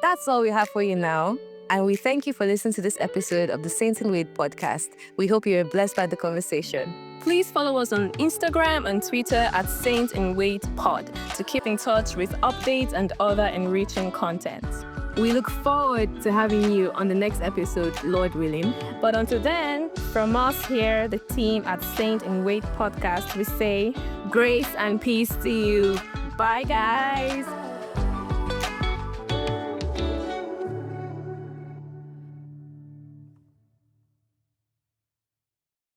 That's all we have for you now. And we thank you for listening to this episode of the Saints in Wait podcast. We hope you are blessed by the conversation. Please follow us on Instagram and Twitter at Saints in Wait Pod to keep in touch with updates and other enriching content. We look forward to having you on the next episode, Lord willing. But until then, from us here, the team at Saint in Wait podcast, we say grace and peace to you. Bye, guys.